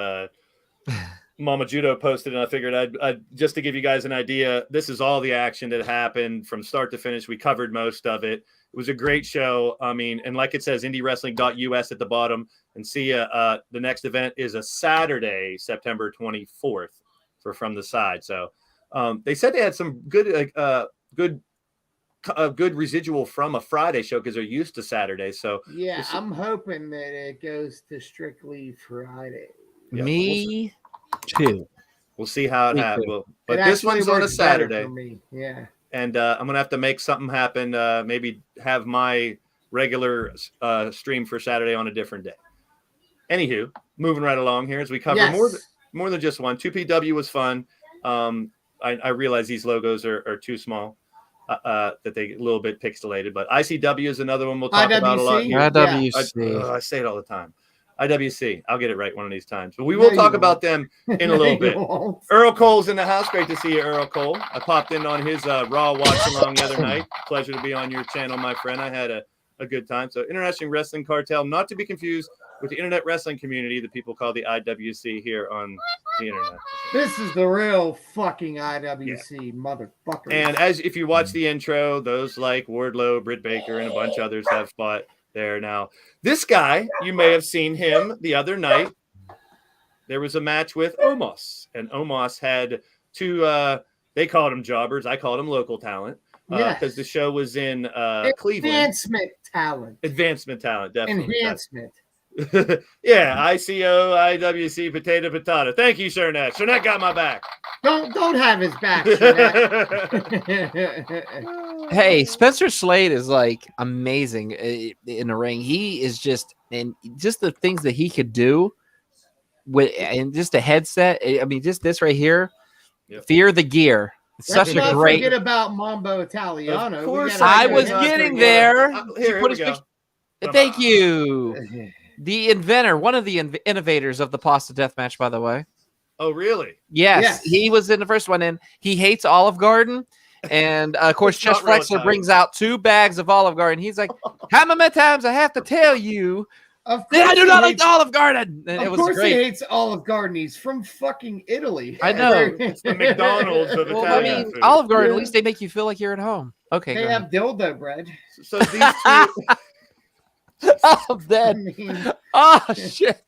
Mama Judo posted, and I figured I'd just to give you guys an idea. This is all the action that happened from start to finish. We covered most of it. It was a great show. I mean, and like it says, IndieWrestling.us at the bottom. And see, the next event is a Saturday, September 24th for From the Side. So they said they had some good residual from a Friday show because they're used to Saturday. So yeah, I'm hoping that it goes to strictly Friday. Yeah, Me too. We'll see how it Me happens. too. But It this actually one's on a works better Saturday. for me. Yeah. And I'm going to have to make something happen. Maybe have my regular stream for Saturday on a different day. Anywho, moving right along here as we cover more than just one. 2PW was fun. I realize these logos are too small, that they a little bit pixelated. But ICW is another one we'll talk about a lot here. IWC. I say it all the time. IWC. I'll get it right one of these times. But we will talk about them in a little bit. Earl Cole's in the house. Great to see you, Earl Cole. I popped in on his Raw watch along the other night. Pleasure to be on your channel, my friend. I had a good time. So International Wrestling Cartel, not to be confused with the internet wrestling community that people call the IWC here on the internet. This is the real fucking IWC, motherfucker. And if you watch the intro, those like Wardlow, Britt Baker, and a bunch of others have fought there. Now, this guy, you may have seen him the other night. There was a match with Omos, and Omos had two, they called him jobbers. I called him local talent because the show was in Cleveland. Advancement talent, definitely. Enhancement. Yeah, ICO, IWC, potato, potato. Thank you, Sernette. Sernette got my back. Don't have his back. Hey, Spencer Slade is like amazing in the ring. He is just the things that he could do with and just a headset. I mean, just this right here. Yep. Fear the gear. It's Let's such a not great. Forget about Mambo Italiano. Of course, I was getting there. Here we go. Thank you. The inventor, one of the innovators of the pasta death match, by the way. Oh, really? Yes, he was in the first one, and he hates Olive Garden. And of course, Chess Flexler brings out 2 bags of Olive Garden. He's like, "How many times I have to tell you that I do not like Olive Garden?" And of course, he hates Olive Garden. He's from fucking Italy. I know. It's the McDonald's of Italian food. Olive Garden, at least they make you feel like you're at home. Okay, they have dildo bread. So these two. Oh, that. Oh shit.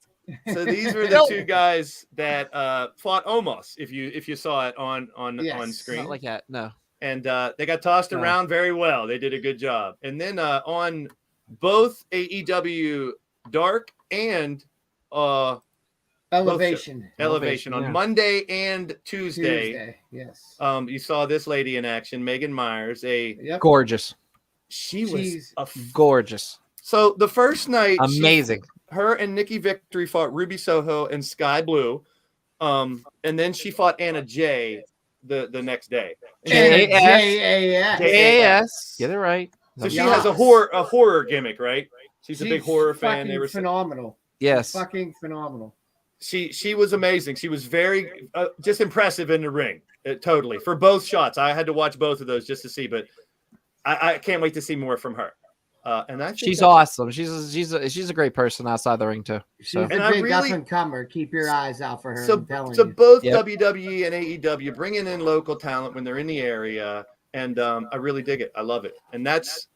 So these were the 2 guys that fought Omos. If you saw it on screen, Not like that. No. And they got tossed around very well. They did a good job. And then on both AEW Dark and Elevation on Monday and Tuesday. Yes. You saw this lady in action, Megan Myers. Gorgeous. She was gorgeous. So the first night, amazing. Her and Nikki Victory fought Ruby Soho and Sky Blue, and then she fought Anna Jay the next day. JAS. Get it right. So she has a horror gimmick, right? She's a big horror fan. They were phenomenal. Yes, fucking phenomenal. She was amazing. She was very just impressive in the ring. Totally for both shots. I had to watch both of those just to see, but I can't wait to see more from her. And I think she's awesome. She's a great person outside the ring too. So. She's a big up and comer. Keep your eyes out for her. So both WWE and AEW bringing in local talent when they're in the area, and I really dig it. I love it, and that's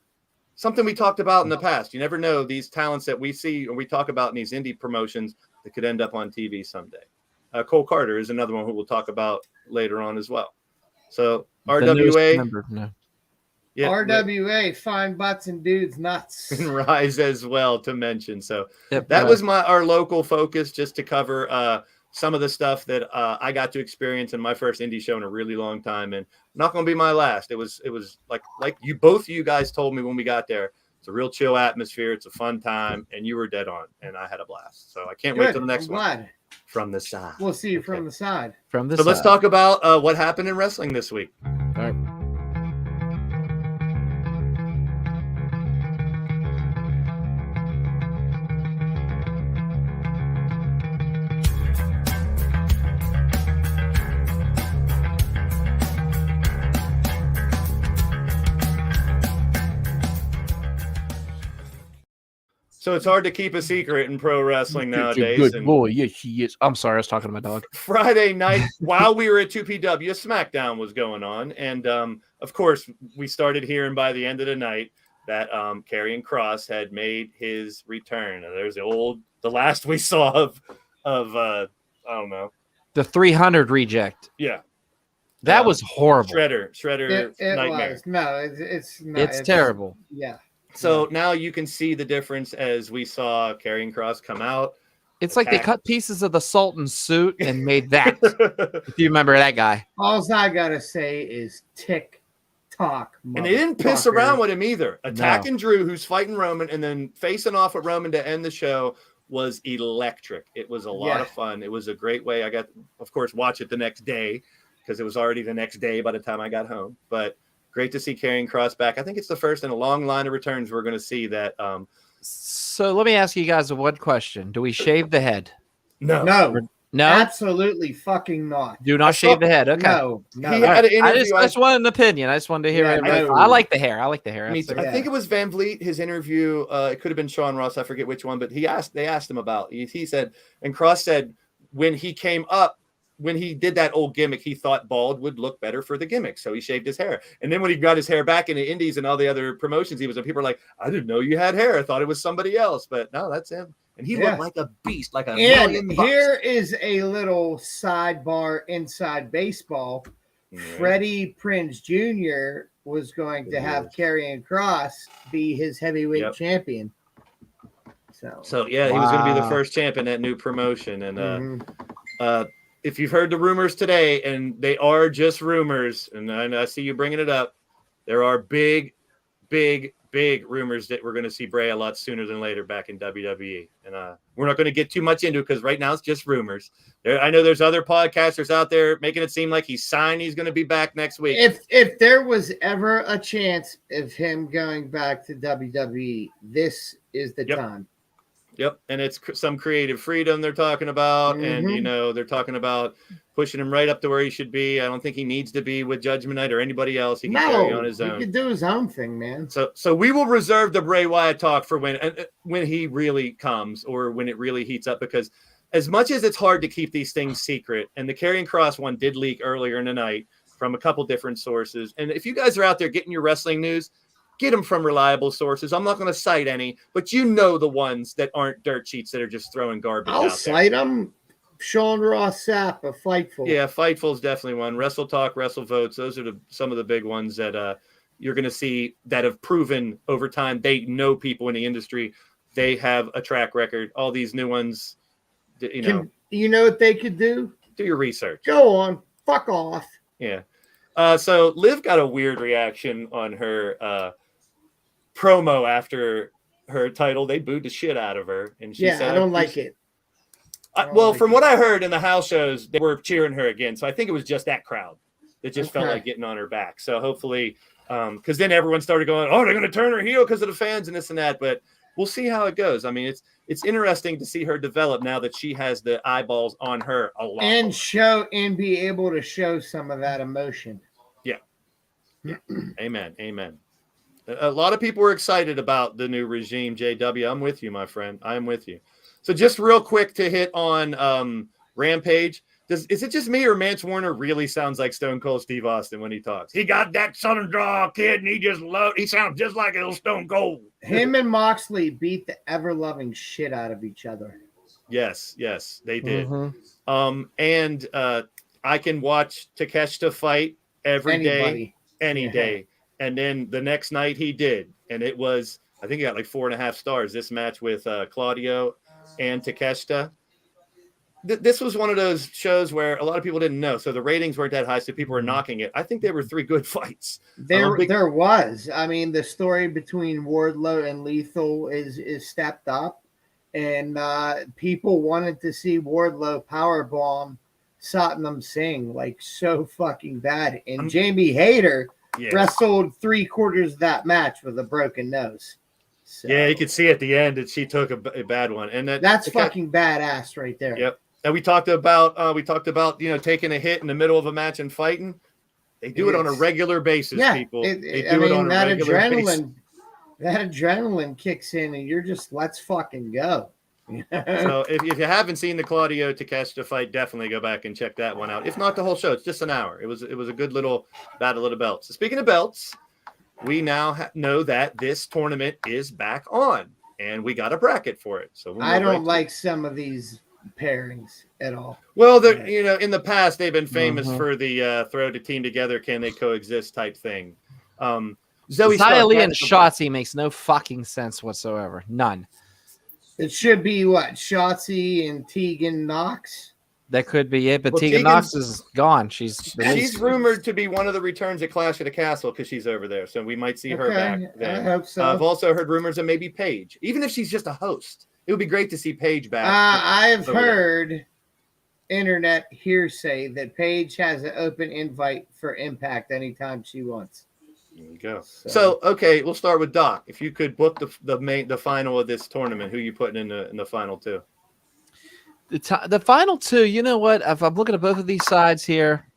something we talked about in the past. You never know these talents that we see or we talk about in these indie promotions that could end up on TV someday. Cole Carter is another one who we'll talk about later on as well. So RWA. Yeah, RWA, fine butts and dudes nuts. And Rise as well to mention. So that was our local focus, just to cover some of the stuff that I got to experience in my first indie show in a really long time, and not going to be my last. It was like both of you guys told me when we got there. It's a real chill atmosphere. It's a fun time, and you were dead on, and I had a blast. So I can't wait till the next one. From the side. We'll see you from the side. So let's talk about what happened in wrestling this week. All right. So it's hard to keep a secret in pro wrestling nowadays. Good boy. Yes, she is. I'm sorry. I was talking to my dog. Friday night, while we were at 2PW, SmackDown was going on. And, of course, we started hearing by the end of the night that Karrion Kross had made his return. And there's the last we saw of I don't know. The 300 reject. Yeah. That was horrible. Shredder nightmare. Was. No, it's terrible. Yeah. So now you can see the difference as we saw Karrion Kross come out It's like they cut pieces of the Sultan's suit and made that. If you remember that guy. All I gotta say is tick tock. And they didn't piss around with him either. Attacking Drew, who's fighting Roman, and then facing off with Roman to end the show was electric. It was a lot of fun. It was a great way. I got, of course, watch it the next day because it was already the next day by the time I got home. But great to see Karrion Kross back. I think it's the first in a long line of returns we're going to see that. So let me ask you guys one question. Do we shave the head? No. No? Absolutely fucking not. Do not shave the head. Okay. No. He had an interview. I just wanted an opinion. I just wanted to hear it. I like the hair. I think it was Van Vliet, his interview. It could have been Sean Ross. I forget which one, but they asked him about, he said, and Kross said when he came up, when he did that old gimmick, he thought bald would look better for the gimmick. So he shaved his hair. And then when he got his hair back in the Indies and all the other promotions he was in, people were like, I didn't know you had hair. I thought it was somebody else. But no, that's him. And he looked like a beast, like a million bucks. Here is a little sidebar inside baseball. Freddie Prinze Jr. was going to have Karrion Kross be his heavyweight champion. So yeah, he was going to be the first champ in that new promotion. And if you've heard the rumors today, and they are just rumors, and I see you bringing it up, there are big rumors that we're going to see Bray a lot sooner than later back in WWE. And we're not going to get too much into it because right now it's just rumors. I know there's other podcasters out there making it seem like he's signed. He's going to be back next week. If there was ever a chance of him going back to WWE, this is the time. Yep, and it's some creative freedom they're talking about, and they're talking about pushing him right up to where he should be. I don't think he needs to be with Judgment Night or anybody else. He can carry on his own. He can do his own thing, man. So we will reserve the Bray Wyatt talk for when he really comes or when it really heats up, because as much as it's hard to keep these things secret, and the Karrion Kross one did leak earlier in the night from a couple different sources, and if you guys are out there getting your wrestling news, get them from reliable sources. I'm not going to cite any, but you know the ones that aren't dirt sheets that are just throwing garbage out there. I'll cite them. Sean Ross Sapp of Fightful. Yeah, Fightful is definitely one. Wrestle Talk, Wrestle Votes. Those are some of the big ones that you're going to see that have proven over time. They know people in the industry. They have a track record. All these new ones, you know what they could do? Do your research. Go on. Fuck off. Yeah. So Liv got a weird reaction on her promo after her title. They booed the shit out of her, and she said, I don't like it. From what I heard in the house shows, they were cheering her again. So I think it was just that crowd that just felt like getting on her back. So hopefully, because then everyone started going, oh, they're going to turn her heel because of the fans and this and that. But we'll see how it goes. I mean, it's interesting to see her develop now that she has the eyeballs on her a lot. And be able to show some of that emotion. Yeah. Amen. A lot of people were excited about the new regime, JW. I'm with you, my friend. I'm with you. So just real quick to hit on Rampage. Is it just me or Mance Warner really sounds like Stone Cold Steve Austin when he talks? He got that Southern draw, kid, and he sounds just like a little Stone Cold. Him and Moxley beat the ever-loving shit out of each other. Yes, they did. And I can watch Takeshita fight every day, any day. And then the next night he did. And it was, I think he got like 4.5 stars, this match with Claudio and Takeshita. This was one of those shows where a lot of people didn't know. So the ratings weren't that high, so people were knocking it. I think there were 3 good fights. There was. I mean, the story between Wardlow and Lethal is stepped up. And people wanted to see Wardlow powerbomb Satnam Singh like so fucking bad. And Jamie Hayter wrestled 3/4 of that match with a broken nose. So, yeah, you could see at the end that she took a bad one, and that's fucking badass right there. Yep. And we talked about taking a hit in the middle of a match and fighting. They do it on a regular basis, people. They do it on a regular basis. That adrenaline kicks in, and you're just let's fucking go. So if you haven't seen the Claudio Takeshita fight, definitely go back and check that one out. If not the whole show, it's just an hour. It was a good little battle of the belts. So speaking of belts, we now know that this tournament is back on, and we got a bracket for it. So I don't like some of these pairings at all. Well, in the past they've been famous for the throw the team together, can they coexist type thing. Xia Li and Shotzi makes no fucking sense whatsoever. None. It should be what? Shotzi and Tegan Knox? That could be it, but Well, Tegan Knox is gone. She's rumored to be one of the returns at Clash of the Castle because she's over there, so we might see her back then. I hope so. I've also heard rumors of maybe Paige, even if she's just a host. It would be great to see Paige back. I've heard internet hearsay that Paige has an open invite for Impact anytime she wants. There you go. So okay, we'll start with Doc. If you could book the final of this tournament, who are you putting in the final two? The final two, you know what? If I'm looking at both of these sides here,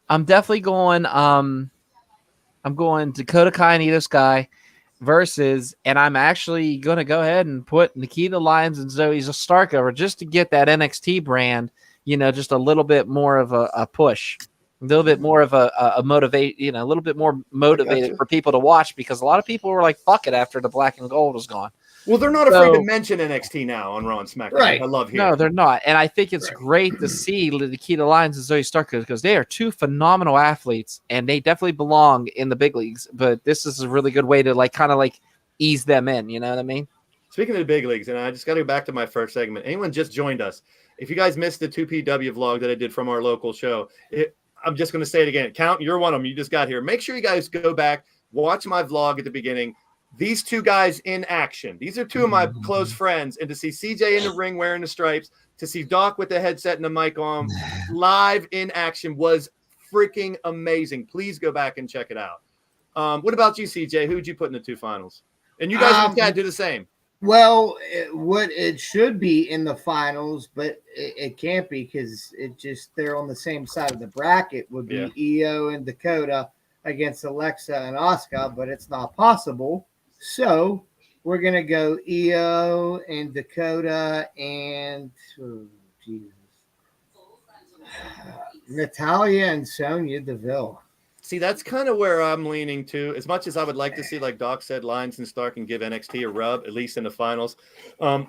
I'm definitely going. I'm going Dakota Kai and Io Sky versus, and I'm actually going to go ahead and put Nikita Lyons and Zoe Stark over just to get that NXT brand, just a little bit more of a push, a little bit more of a motivate, a little bit more motivated for people to watch, because a lot of people were like, "Fuck it," after the black and gold was gone. Well, they're not afraid to mention NXT now on Raw and SmackDown. Right. I love hearing. No, they're not. And I think it's great to see Nikita Lyons and Zoe Stark, because they are two phenomenal athletes and they definitely belong in the big leagues. But this is a really good way to kind of ease them in. You know what I mean? Speaking of the big leagues, and I just got to go back to my first segment. Anyone just joined us, if you guys missed the 2PW vlog that I did from our local show, I'm just going to say it again. Count, you're one of them. You just got here. Make sure you guys go back, watch my vlog at the beginning. These two guys in action. These are two of my close friends. And to see CJ in the ring wearing the stripes, to see Doc with the headset and the mic on, live in action was freaking amazing. Please go back and check it out. What about you, CJ? Who would you put in the two finals? And you guys in the chat do the same. Well, it should be in the finals, but it can't be because they're on the same side of the bracket. Would be Io and Dakota against Alexa and Asuka, but it's not possible. So we're going to go Io and Dakota and Natalia and Sonya Deville. See, that's kind of where I'm leaning to. As much as I would like to see, like Doc said, Lyons and Stark and give NXT a rub, at least in the finals. I'm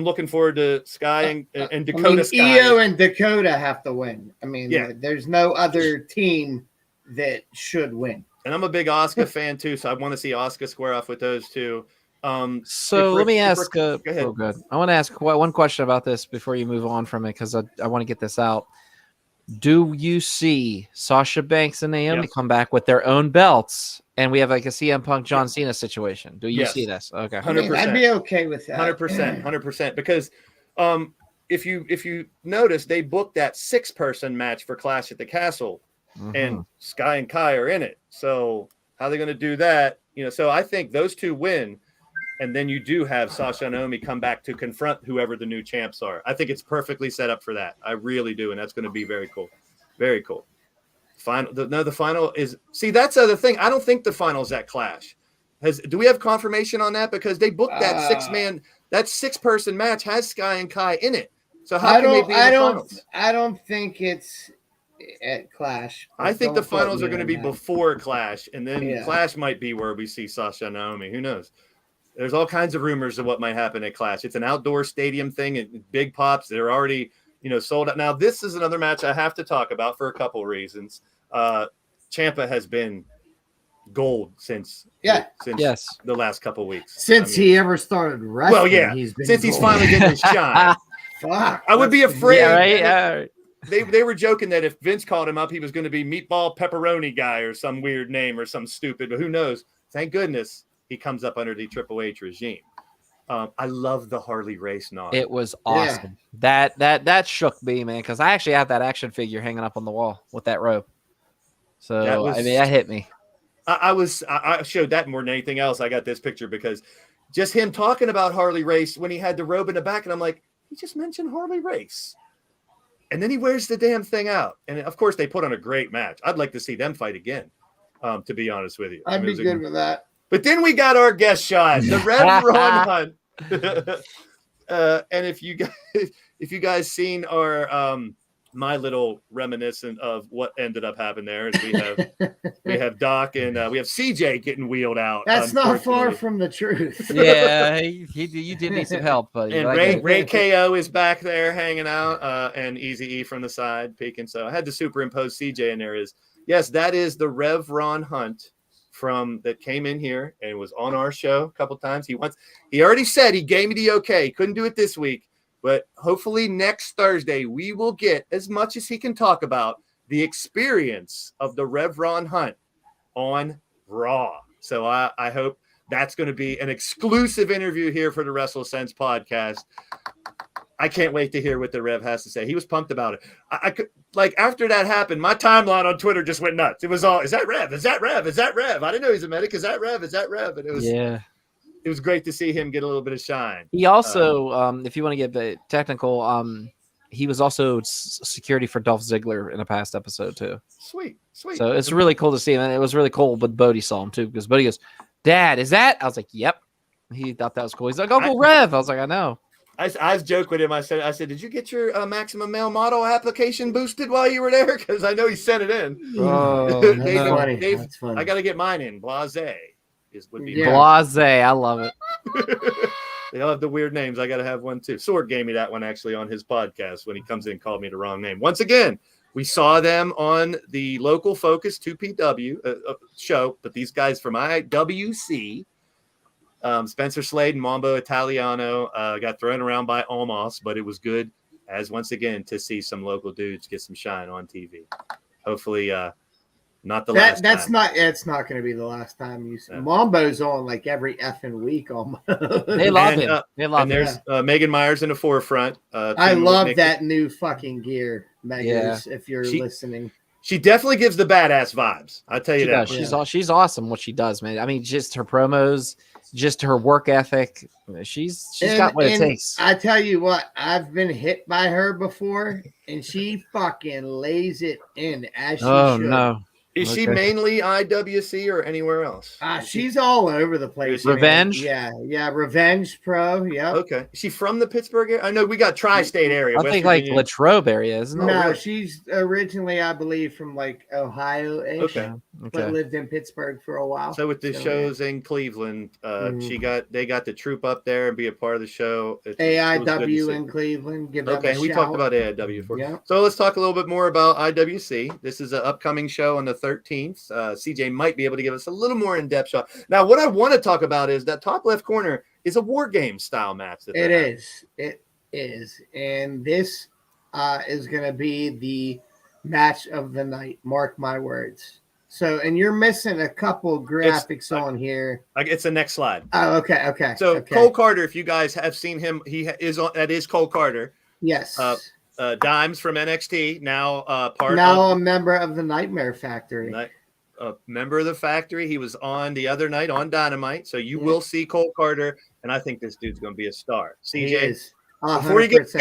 looking forward to Sky and Dakota. Sky. Io and Dakota have to win. There's no other team that should win. And I'm a big Asuka fan too, so I want to see Asuka square off with those two. So let me ask. Go ahead. Oh, good. I want to ask one question about this before you move on from it, because I want to get this out. Do you see Sasha Banks and Naomi come back with their own belts, and we have like a CM Punk John Cena situation? Do you see this? Okay, 100%. I'd be okay with that. 100%. Because if you notice, they booked that 6-person match for Clash at the Castle. And Sky and Kai are in it. So how are they going to do that? So I think those two win. And then you do have Sasha and Naomi come back to confront whoever the new champs are. I think it's perfectly set up for that. I really do. And that's going to be very cool. Very cool. The final is, see, that's the other thing. I don't think the final's at Clash. Do we have confirmation on that? Because they booked that that 6-person match has Sky and Kai in it. So how can they be in the finals? I don't think it's at Clash. I think the finals are going to be before Clash, and then Clash might be where we see Sasha and Naomi. Who knows? There's all kinds of rumors of what might happen at Clash. It's an outdoor stadium thing, and big pops. They're already, sold out. Now, this is another match I have to talk about for a couple of reasons. Ciampa has been gold since the last couple of weeks. Since he ever started wrestling. Well, yeah, he's finally getting his shine. Fuck. I would be afraid. Yeah, right? Yeah. They were joking that if Vince called him up, he was going to be Meatball Pepperoni Guy or some weird name or some stupid, but who knows? Thank goodness he comes up under the Triple H regime. I love the Harley Race nod. It was awesome. Yeah. That shook me, man, because I actually have that action figure hanging up on the wall with that rope. So that hit me. I showed that more than anything else. I got this picture because just him talking about Harley Race when he had the robe in the back, and I'm like, he just mentioned Harley Race. And then he wears the damn thing out. And, of course, they put on a great match. I'd like to see them fight again, to be honest with you. I'd be good with that. But then we got our guest shot, the Rev Ron Hunt. And if you guys seen our my little reminiscent of what ended up happening there is we have Doc and we have CJ getting wheeled out. That's not far from the truth. Yeah, you did need some help, buddy. And Ray KO is back there hanging out, and Easy E from the side peeking. So I had to superimpose CJ in there. Yes, that is the Rev Ron Hunt that came in here and was on our show a couple times. He already said he gave me the okay. Couldn't do it this week, but hopefully next Thursday we will get as much as he can talk about the experience of the Rev Ron Hunt on Raw. So I hope that's going to be an exclusive interview here for the WrestleSense podcast. I can't wait to hear what the Rev has to say. He was pumped about it. I could, like, after that happened, my timeline on Twitter just went nuts. It was all, is that Rev? Is that Rev? Is that Rev? I didn't know he's a medic. Is that Rev? Is that Rev? And it was great to see him get a little bit of shine. He also, if you want to get the technical, he was also security for Dolph Ziggler in a past episode too. Sweet. So it's really cool to see him. And it was really cool, but Bodie saw him too, because Bodie goes, "Dad, is that?" I was like, "Yep." He thought that was cool. He's like, "Uncle Rev." I was like, "I know." I joked with him. I said, did you get your Maximum Male Model application boosted while you were there? Because I know he sent it in. Oh, Dave, That's funny. I got to get mine in. Blase would be Yeah. Blase. I love it. They all have the weird names. I got to have one too. Sword gave me that one actually on his podcast when he comes in and called me the wrong name. Once again, we saw them on the local Focus 2PW show, but these guys from IWC, Spencer Slade and Mambo Italiano, got thrown around by Almost, but it was good as once again to see some local dudes get some shine on TV. Hopefully, not the last time. It's not going to be the last time you see Mambo's on like every effing week almost. They love him. They love and him. there's Megan Myers in the forefront. I love that new fucking gear, Megas, if you're listening. She definitely gives the badass vibes. I'll tell you that. She's awesome what she does, man. I mean, just her promos, just her work ethic. She's got what it takes. I tell you what, I've been hit by her before, and she fucking lays it in as she should. No. Is she mainly IWC or anywhere else? She's all over the place. Revenge? Man. Yeah. Revenge Pro. Yeah. Okay. Is she from the Pittsburgh area? I know we got tri-state area. I think like Latrobe area, isn't it? No, she's originally, I believe, from like Ohio-ish. Okay. But lived in Pittsburgh for a while. So with the shows in Cleveland, they got the troop up there and be a part of the show. AIW in Cleveland. Give them a we shout. talked about AIW before. Yeah. So let's talk a little bit more about IWC. This is an upcoming show on the 13th. CJ might be able to give us a little more in-depth shot. Now, what I want to talk about is that top left corner is a war game style match. It is. And this is going to be the match of the night. Mark my words. So, and you're missing a couple graphics on here. It's the next slide. Oh, okay. So Cole Carter, if you guys have seen him, that is Cole Carter. Yes. Dimes from NXT, now a member of the Nightmare Factory. A member of the Factory. He was on the other night on Dynamite, so you will see Cole Carter, and I think this dude's going to be a star. CJ, before he gets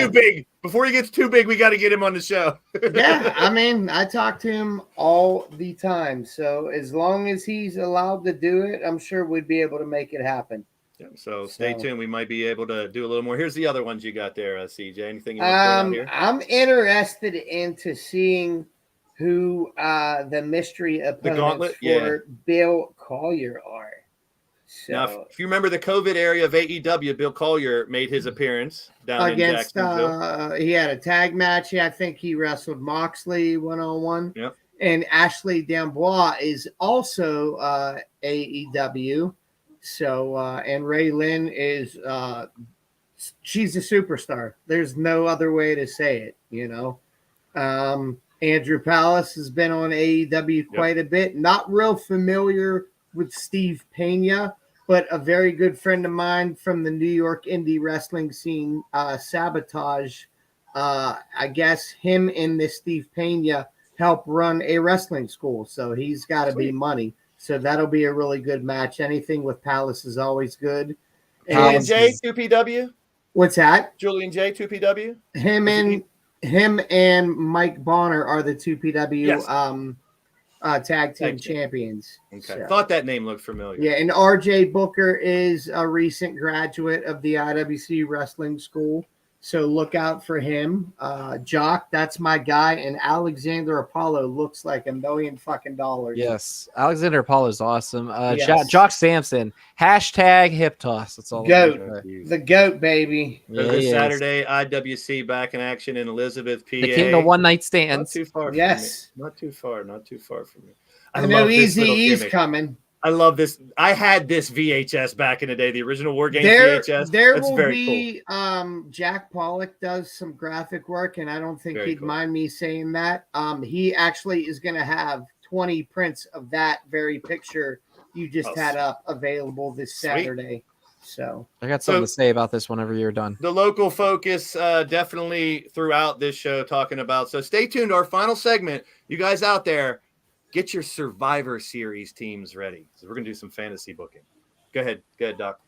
too big, we got to get him on the show. Yeah, I mean, I talk to him all the time, so as long as he's allowed to do it, I'm sure we'd be able to make it happen. Yeah, so stay tuned. We might be able to do a little more. Here's the other ones you got there, CJ. Anything you want to put out here? I'm interested into seeing who the mystery opponents for Bill Collier are. So, now, if you remember the COVID area of AEW, Bill Collier made his appearance down in Jacksonville. He had a tag match. I think he wrestled Moxley one-on-one. Yep. And Ashley D'Amboise is also AEW. So, and Ray Lynn is, she's a superstar. There's no other way to say it, you know. Andrew Palace has been on AEW quite a bit. Not real familiar with Steve Pena, but a very good friend of mine from the New York indie wrestling scene, Sabotage. I guess him and this Steve Pena help run a wrestling school. So he's got to be money. So that'll be a really good match. Anything with Palace is always good. Julian J, 2PW. What's that? Julian J, 2PW. Him and Mike Bonner are the 2PW tag team champions. Okay, so. Thought that name looked familiar. Yeah, and RJ Booker is a recent graduate of the IWC Wrestling School. So look out for him. Jock, that's my guy. And Alexander Apollo looks like $1 million fucking dollars. Yes. Alexander Apollo is awesome. Jock Sampson. # hip toss. That's all. Goat. The GOAT, baby. This Saturday, IWC back in action in Elizabeth, PA. The king of one night stands. Not too far. Yes. Not too far. Not too far from me. I know Easy E's coming. I love this. I had this VHS back in the day, the original War Games There VHS. That's will very be cool. Jack Pollock does some graphic work, and I don't think he'd mind me saying that. He actually is going to have 20 prints of that very picture you just had up available this Saturday. So I got something to say about this whenever you're done. The local focus definitely throughout this show talking about. So stay tuned to our final segment. You guys out there, get your Survivor Series teams ready. So we're going to do some fantasy booking. Go ahead, Doc.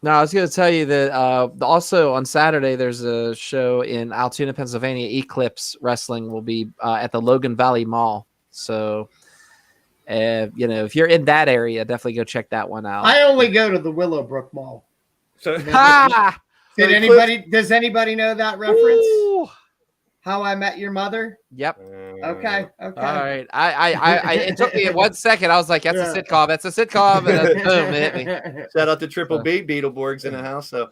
No, I was going to tell you that also on Saturday, there's a show in Altoona, Pennsylvania. Eclipse Wrestling will be at the Logan Valley Mall. So, if you're in that area, definitely go check that one out. I only go to the Willowbrook Mall. So, does anybody know that reference? Ooh. How I Met Your Mother? Yep. Okay. All right. I it took me 1 second. I was like, that's a sitcom. That's a sitcom. And boom, it hit me. Shout out to Triple B, Beetleborgs in the house. So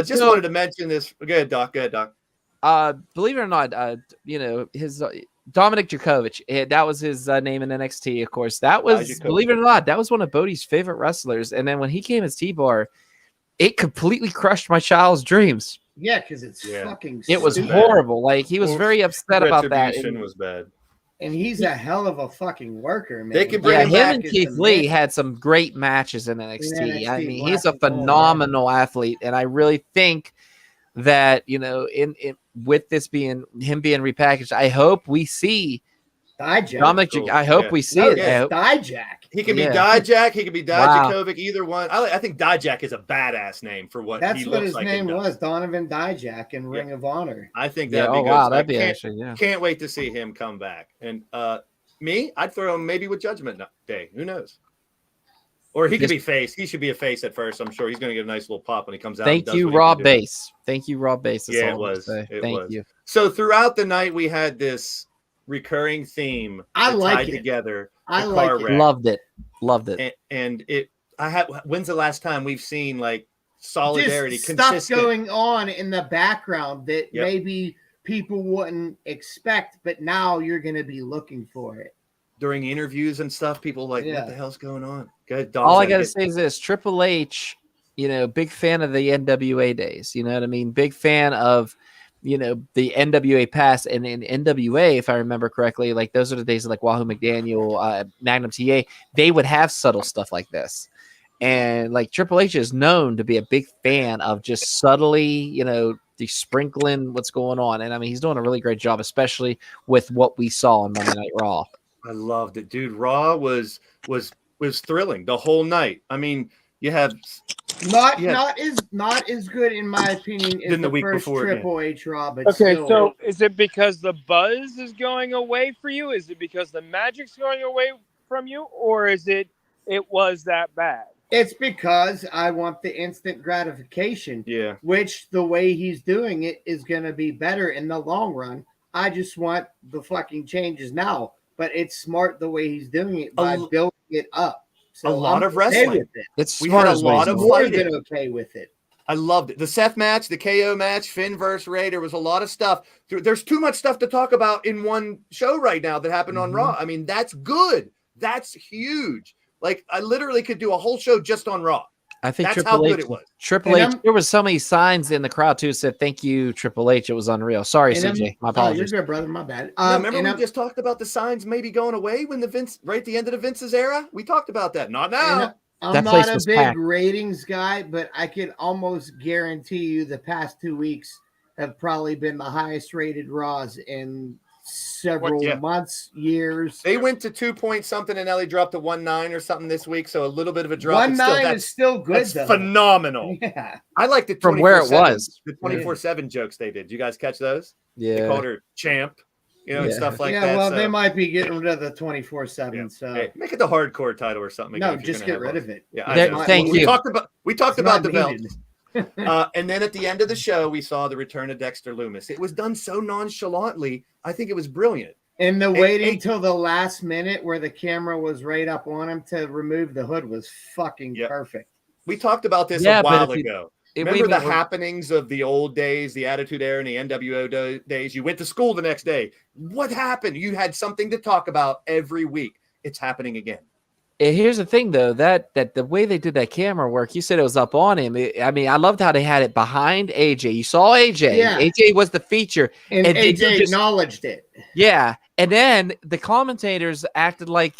just wanted to mention this. Go ahead, Doc. Believe it or not, his Dominic Djokovic, that was his name in NXT, of course. That was, believe it or not, that was one of Bodie's favorite wrestlers. And then when he came as T-Bar, it completely crushed my child's dreams. Yeah, because it's fucking It was horrible. Like, he was very upset about that. Retribution was bad. And he's a hell of a fucking worker, man. They can bring him and Keith Lee had some great matches in NXT. I mean, he's a phenomenal athlete, and I really think that, with this being him being repackaged, I hope we see Dijak. Dominic. Cool. I hope we see it. Dijak. He can be Dijak. He can be Dijakovic. Either one. I think Dijak is a badass name for what he looks like. That's what his name was. Donovan Dijak in Ring of Honor. I think that'd be good. Wow, that'd be actually. Can't wait to see him come back. And I'd throw him maybe with Judgment Day. Who knows? Or he could be face. He should be a face at first. I'm sure he's going to get a nice little pop when he comes out. Thank you, Rob Bass. Thank you, Rob Bass. Yeah, it was. Thank you. So throughout the night, we had this recurring theme tied together. I like it. Loved it. And when's the last time we've seen like solidarity, just consistent stuff going on in the background that maybe people wouldn't expect, but now you're going to be looking for it. During interviews and stuff, people what the hell's going on? Good. All I got to say is this: Triple H, big fan of the NWA days. You know what I mean? Big fan of the NWA past, and in NWA, if I remember correctly, like those are the days of like Wahoo McDaniel, Magnum TA. They would have subtle stuff like this, and like Triple H is known to be a big fan of just subtly, sprinkling what's going on. And I mean, he's doing a really great job, especially with what we saw on Monday Night Raw. I loved it, dude. Raw was thrilling the whole night. I mean, you have not as good in my opinion as the week first before, Triple H Raw. But still. So is it because the buzz is going away for you? Is it because the magic's going away from you, or is it was that bad? It's because I want the instant gratification. Yeah. Which the way he's doing it is going to be better in the long run. I just want the fucking changes now. But it's smart the way he's doing it by building it up. So a lot of wrestling. We had a lot of fighting. Okay with it. I loved it. The Seth match, the KO match, Finn versus Ray. There was a lot of stuff. There's too much stuff to talk about in one show right now that happened on Raw. I mean, that's good. That's huge. Like, I literally could do a whole show just on Raw. I think that's how good it was. Triple H. There was so many signs in the crowd too. Said thank you, Triple H. It was unreal. Sorry, CJ. My apologies. You're good, brother. My bad. Remember we just talked about the signs maybe going away when right at the end of the Vince's era. We talked about that. Not now. I'm not a big ratings guy, but I can almost guarantee you the past 2 weeks have probably been the highest rated Raws in several months, years. They went to 2 point something, and now they dropped to 1.9 or something this week. So a little bit of a drop. 1.9 is still good. That's phenomenal. Yeah, I like the from where it was. The 24/7 jokes they did. Did you guys catch those? Yeah, they called her champ, and stuff like that. Yeah, well, they might be getting rid of the 24/7. So make it the hardcore title or something. No, just get rid of it. Yeah, thank you. We talked about the belt. And then at the end of the show, we saw the return of Dexter Lumis. It was done so nonchalantly. I think it was brilliant. And the waiting till the last minute where the camera was right up on him to remove the hood was fucking perfect. We talked about this a while ago. Remember the happenings of the old days, the Attitude Era and the NWO days? You went to school the next day. What happened? You had something to talk about every week. It's happening again. Here's the thing, though, that the way they did that camera work, you said it was up on him. I mean, I loved how they had it behind AJ. You saw AJ. Yeah. AJ was the feature. And then you AJ acknowledged it. Yeah. And then the commentators acted like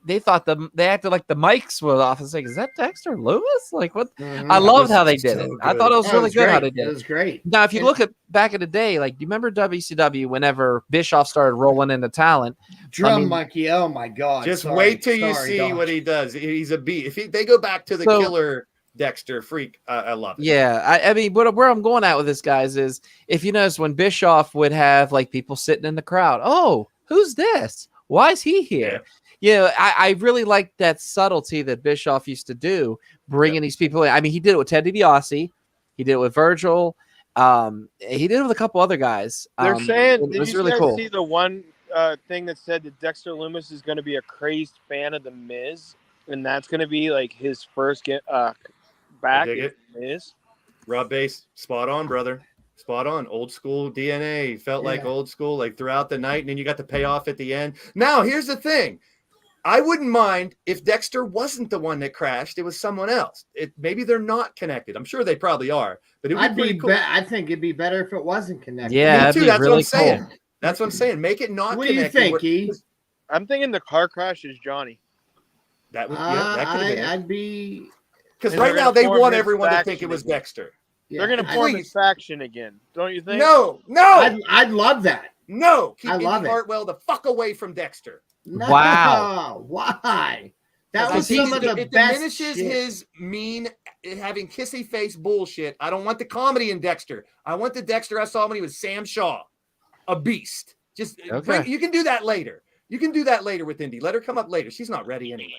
they thought they acted like the mics were off and saying, is that Dexter Loomis? Like, what? I loved how they did it. I thought it was really good how they did it. It was great. Now, if you look at back in the day, like, do you remember WCW whenever Bischoff started rolling into talent? Drum Monkey, oh my God. Just wait till you see what he does. He's a beat. If they go back to the killer Dexter freak, I love it. Yeah, I mean, where I'm going at with this, guys, is if you notice when Bischoff would have like people sitting in the crowd, oh, who's this? Why is he here? Yeah. You know, I really like that subtlety that Bischoff used to do, bringing these people in. I mean, he did it with Ted DiBiase. He did it with Virgil. He did it with a couple other guys. They're saying, it did was you really guys cool. see the one thing that said that Dexter Loomis is going to be a crazed fan of The Miz? And that's going to be like his first back is Miz? Rob Bass, spot on, brother. Spot on. Old school DNA. Felt like old school, like throughout the night, and then you got the payoff at the end. Now, here's the thing. I wouldn't mind if Dexter wasn't the one that crashed. It was someone else. Maybe they're not connected. I'm sure they probably are. But it would be pretty cool. I think it'd be better if it wasn't connected. Yeah, me too. That's really what I'm saying. cool. That's what I'm saying. Make it not What connected. do you think, E? I'm thinking the car crash is Johnny. That would, that could have been I'd be... Because right now they want everyone to think it was Dexter. Yeah, they're going to form this faction again, don't you think? No. I'd love that. No. Keep I love Indy Hartwell the fuck away from Dexter. No, Wow. Why? That was Because some of the it best diminishes shit. his mean, having kissy face bullshit. I don't want the comedy in Dexter. I want the Dexter I saw when he was Sam Shaw, a beast. Just you can do that later. You can do that later with Indy. Let her come up later. She's not ready anyway,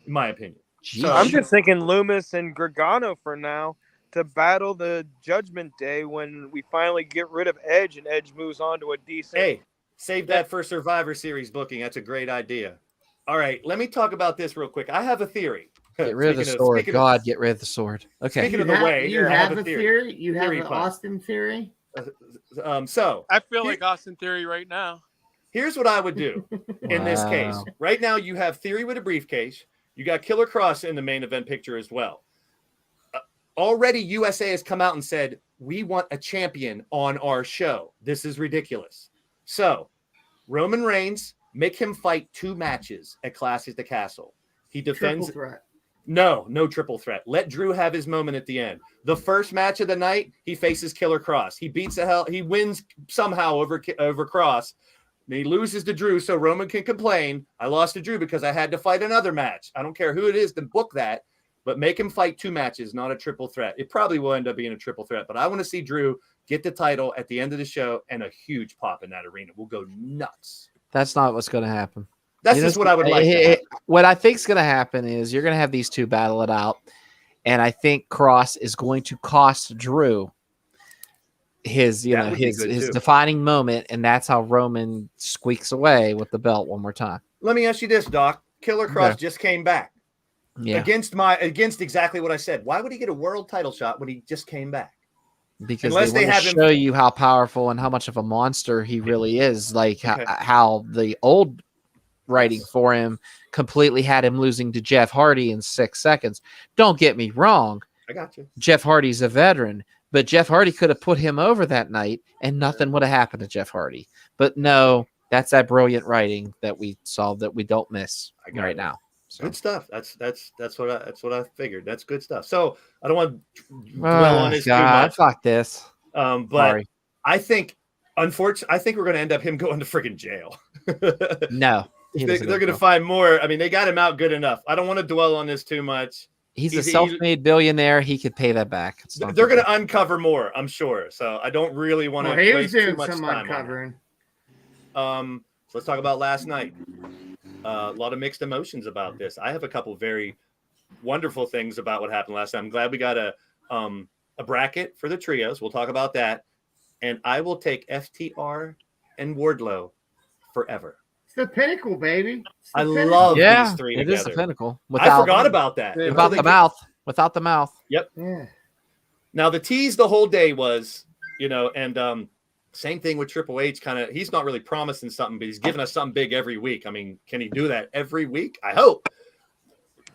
in my opinion. So I'm just thinking Loomis and Gargano for now to battle the Judgment Day when we finally get rid of Edge and Edge moves on to a decent. Hey, save that for Survivor Series booking. That's a great idea. All right, let me talk about this real quick. I have a theory. Get rid of the sword. God, get rid of the sword. Okay. Speaking of the way, you have a theory. You have an Austin theory. So I feel like Austin Theory right now. Here's what I would do in this case. Right now, you have Theory with a briefcase. You got Killer Cross in the main event picture as well. Already, USA has come out and said, we want a champion on our show. This is ridiculous. So, Roman Reigns, make him fight 2 matches at Clash at the Castle. He defends. Triple threat. No triple threat. Let Drew have his moment at the end. The first match of the night, he faces Killer Cross. He beats the hell. He wins somehow over Cross. And he loses to Drew, so Roman can complain. I lost to Drew because I had to fight another match. I don't care who it is to book that, but make him fight 2 matches, not a triple threat. It probably will end up being a triple threat, but I want to see Drew get the title at the end of the show and a huge pop in that arena. We'll go nuts. That's not what's going to happen. That's just what I would like to happen. What I think is going to happen is you're going to have these 2 battle it out, and I think Cross is going to cost Drew his defining moment, and that's how Roman squeaks away with the belt one more time. Let me ask you this, Doc. Killer Cross just came back against exactly what I said. Why would he get a world title shot when he just came back? Because they want to show you how powerful and how much of a monster he really is. Like how the old writing for him completely had him losing to Jeff Hardy in 6 seconds. Don't get me wrong. I got you. Jeff Hardy's a veteran, but Jeff Hardy could have put him over that night and nothing would have happened to Jeff Hardy. But no, that's that brilliant writing that we saw that we don't miss right now. So. Good stuff. That's what I figured. That's good stuff. So I don't want to dwell on this too much. Fuck this. But Sorry. I think, unfortunately, I think we're going to end up him going to freaking jail. No, they're going to find more. I mean, they got him out good enough. I don't want to dwell on this too much. He's a self-made billionaire. He could pay that back. They're going to uncover more, I'm sure. So I don't really want to waste too much time uncovering. So let's talk about last night. A lot of mixed emotions about this. I have a couple very wonderful things about what happened last night. I'm glad we got a bracket for the trios. We'll talk about that. And I will take FTR and Wardlow forever. It's the pinnacle, baby. I love these 3 together. It is the pinnacle. I forgot about that. Without the mouth. Without the mouth. Yep. Yeah. Now, the tease the whole day was, and same thing with Triple H. He's not really promising something, but he's giving us something big every week. I mean, can he do that every week? I hope.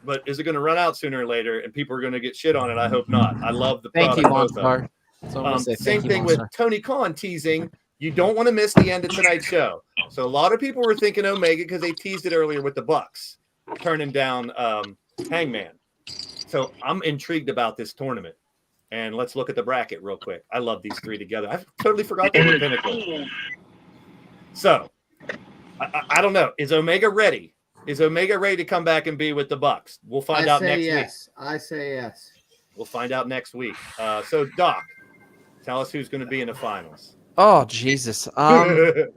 but is it going to run out sooner or later? And people are going to get shit on it. I hope not. I love the Thank product. you, both of them. Monstar. That's all I'm gonna say. Same Thank you, thing with Monstar. Tony Khan teasing. You don't want to miss the end of tonight's show. So a lot of people were thinking Omega because they teased it earlier with the Bucks turning down Hangman. So I'm intrigued about this tournament. And let's look at the bracket real quick. I love these three together. I totally forgot they were Pinnacle. So I don't know. Is Omega ready? Is Omega ready to come back and be with the Bucks? We'll find out next week. I say yes. We'll find out next week. So Doc, tell us who's going to be in the finals. Oh Jesus! I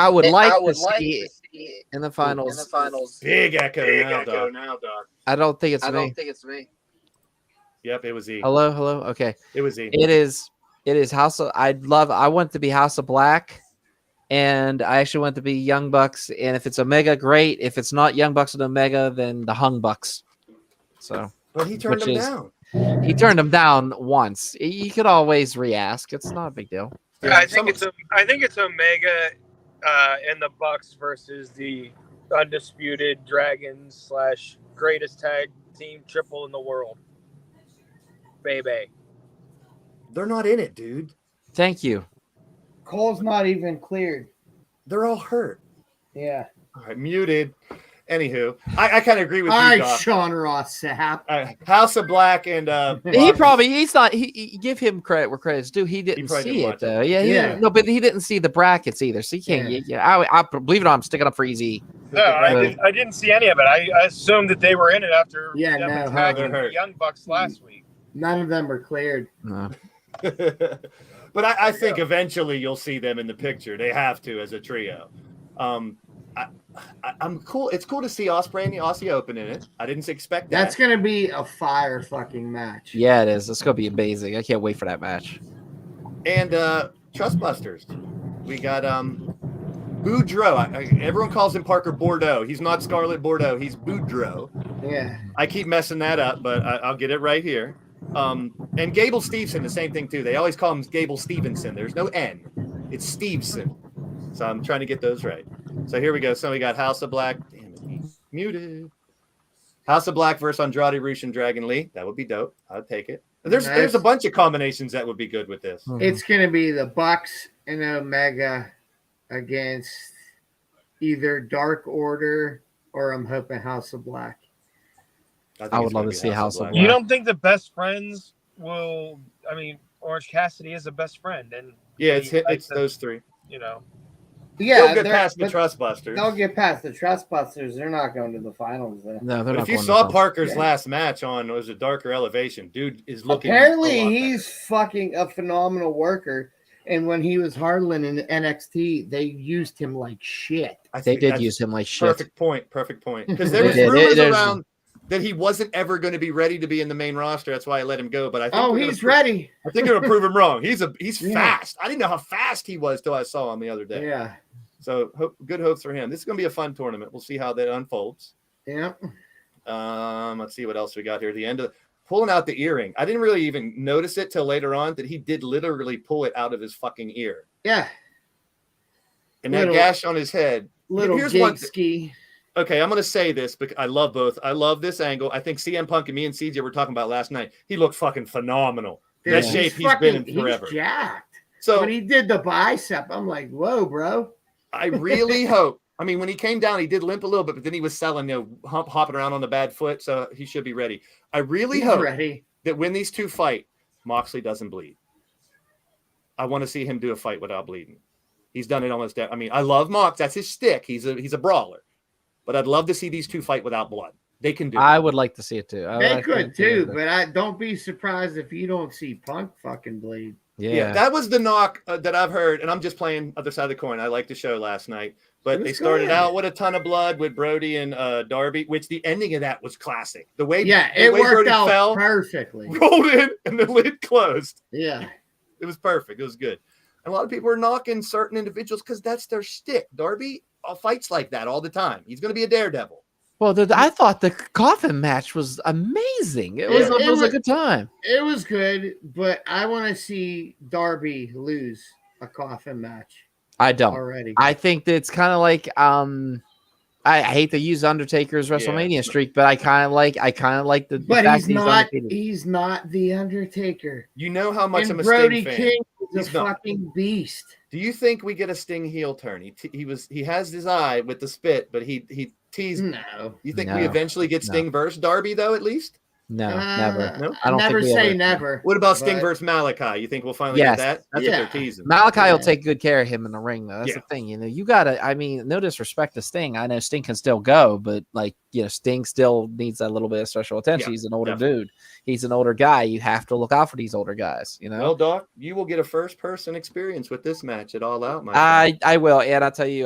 would like to see it in the finals. Big echo now, Doc. I don't think it's me. Yep, it was E. Hello. Okay, It was E. it is House of. I want it to be House of Black, and I actually want it to be Young Bucks. And if it's Omega, great. If it's not Young Bucks and Omega, then the Hung Bucks. So, But he turned them down. He turned them down once. You could always re-ask. It's not a big deal. Yeah, I think it's Omega and the Bucks versus the undisputed Dragons / greatest tag team triple in the world. Baby. They're not in it, dude. Thank you. Cole's not even cleared. They're all hurt. Yeah. All right, muted. Anywho, I kind of agree with All you, right, Doc. Sean Ross Sapp. He's not. He give him credit where credit's due. He didn't see it though. Yeah. No, but he didn't see the brackets either. So he can't. Yeah. I believe it or not, I'm sticking up for Easy. No, I didn't see any of it. I assumed that they were in it after attacking the Young Bucks last week. None of them are cleared. No. But I think eventually you'll see them in the picture. They have to as a trio. I'm cool. It's cool to see Ospreay and the Aussie Open in it. I didn't expect that. That's gonna be a fire fucking match. Yeah, it is. It's gonna be amazing. I can't wait for that match. And Trustbusters. We got Boudreaux. Everyone calls him Parker Bordeaux. He's not Scarlet Bordeaux. He's Boudreaux. Yeah. I keep messing that up, but I'll get it right here. And Gable Stevenson, the same thing too. They always call him Gable Stevenson. There's no N. It's Stevenson. So I'm trying to get those right. So here we go. So we got House of Black. Damn it, he's muted. House of Black versus Andrade Rush and Dragon Lee. That would be dope. I'd take it. There's a bunch of combinations that would be good with this. It's gonna be the Bucks and Omega against either Dark Order or I'm hoping House of Black. I would love to see House of Black. You don't think the best friends will? I mean, Orange Cassidy is a best friend, and yeah, it's those three. You know. Yeah, they'll get past the Trustbusters. They'll get past the Trustbusters. They're not going to the finals, though. No, they're not. If you saw Parker's last match on was a Darker Elevation, dude is looking. Apparently, he's fucking a phenomenal worker. And when he was Harlan in NXT, they used him like shit. They did use him like shit. Perfect point. Because there was rumors around that he wasn't ever going to be ready to be in the main roster. That's why I let him go. But I think he's ready. I think it'll prove him wrong. He's fast. I didn't know how fast he was till I saw him the other day. Yeah. So good hopes for him. This is going to be a fun tournament. We'll see how that unfolds. Yeah. Let's see what else we got here. The end of pulling out the earring. I didn't really even notice it till later on that he did literally pull it out of his fucking ear. Yeah. And that gash on his head. Here's one ski. Okay, I'm going to say this because I love both. I love this angle. I think CM Punk and me and CJ were talking about last night. He looked fucking phenomenal. Dude, that shape he's been in forever. He's jacked. So when he did the bicep, I'm like, whoa, bro. I really hope. I mean, when he came down, he did limp a little bit, but then he was selling, hopping around on the bad foot, so he should be ready. I really hope that when these two fight, Moxley doesn't bleed. I want to see him do a fight without bleeding. He's done it almost. I mean, I love Mox. That's his stick. He's a brawler. But I'd love to see these two fight without blood. They can do it. I would like to see it too. They could too, but I don't be surprised if you don't see Punk fucking bleed. Yeah, that was the knock that I've heard, and I'm just playing other side of the coin. I liked the show last night, but they started out with a ton of blood with Brody and Darby, which the ending of that was classic. The way it worked Brody out perfectly, rolled in, and the lid closed. Yeah, it was perfect. It was good. And a lot of people are knocking certain individuals because that's their shtick. Darby fights like that all the time. He's going to be a daredevil. Well, I thought the coffin match was amazing. It was a good time. It was good, but I want to see Darby lose a coffin match. I don't already. I think that it's kind of like I hate to use Undertaker's WrestleMania streak, but I kind of like the But fact he's that not. undefeated. He's not the Undertaker. You know how much And I'm a Brody Sting fan. King is He's a not. fucking beast. Do you think we get a Sting heel turn? He has his eye with the spit, but he teased. No. You think we No. eventually get Sting versus Darby though? At least. No, never. No? I don't never think we say ever. never. What about Sting but- versus Malachi? You think we'll finally Yes. get that? That's Yeah. what they're teasing. Malachi will Yeah. take good care of him in the ring, though. That's Yeah. the thing. You gotta. I mean, no disrespect to Sting. I know Sting can still go, but Sting still needs a little bit of special attention. Yeah, He's an older definitely. dude. He's an older guy. You have to look out for these older guys. Well, Doc, you will get a first-person experience with this match at All Out, my friend. I will, and I'll tell you,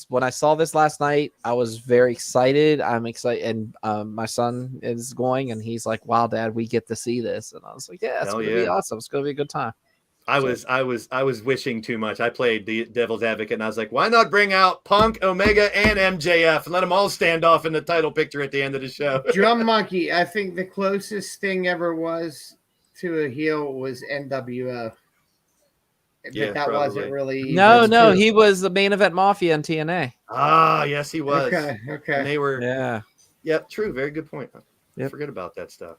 when I saw this last night, I was very excited. I'm excited, and my son is going, and he's like, "Wow, Dad, we get to see this," and I was like, "Yeah, it's Hell gonna be yeah. awesome. It's gonna be a good time." I was wishing too much. I played the devil's advocate, and I was like, why not bring out Punk, Omega, and MJF and let them all stand off in the title picture at the end of the show? Drum Monkey. I think the closest Sting ever was to a heel was NWO. But Yeah, that probably. wasn't really. No, true. he was the main event Mafia in TNA. Ah, yes, he was. Okay. And they were. Yeah. Yep, true. Very good point. Yep. Forget about that stuff.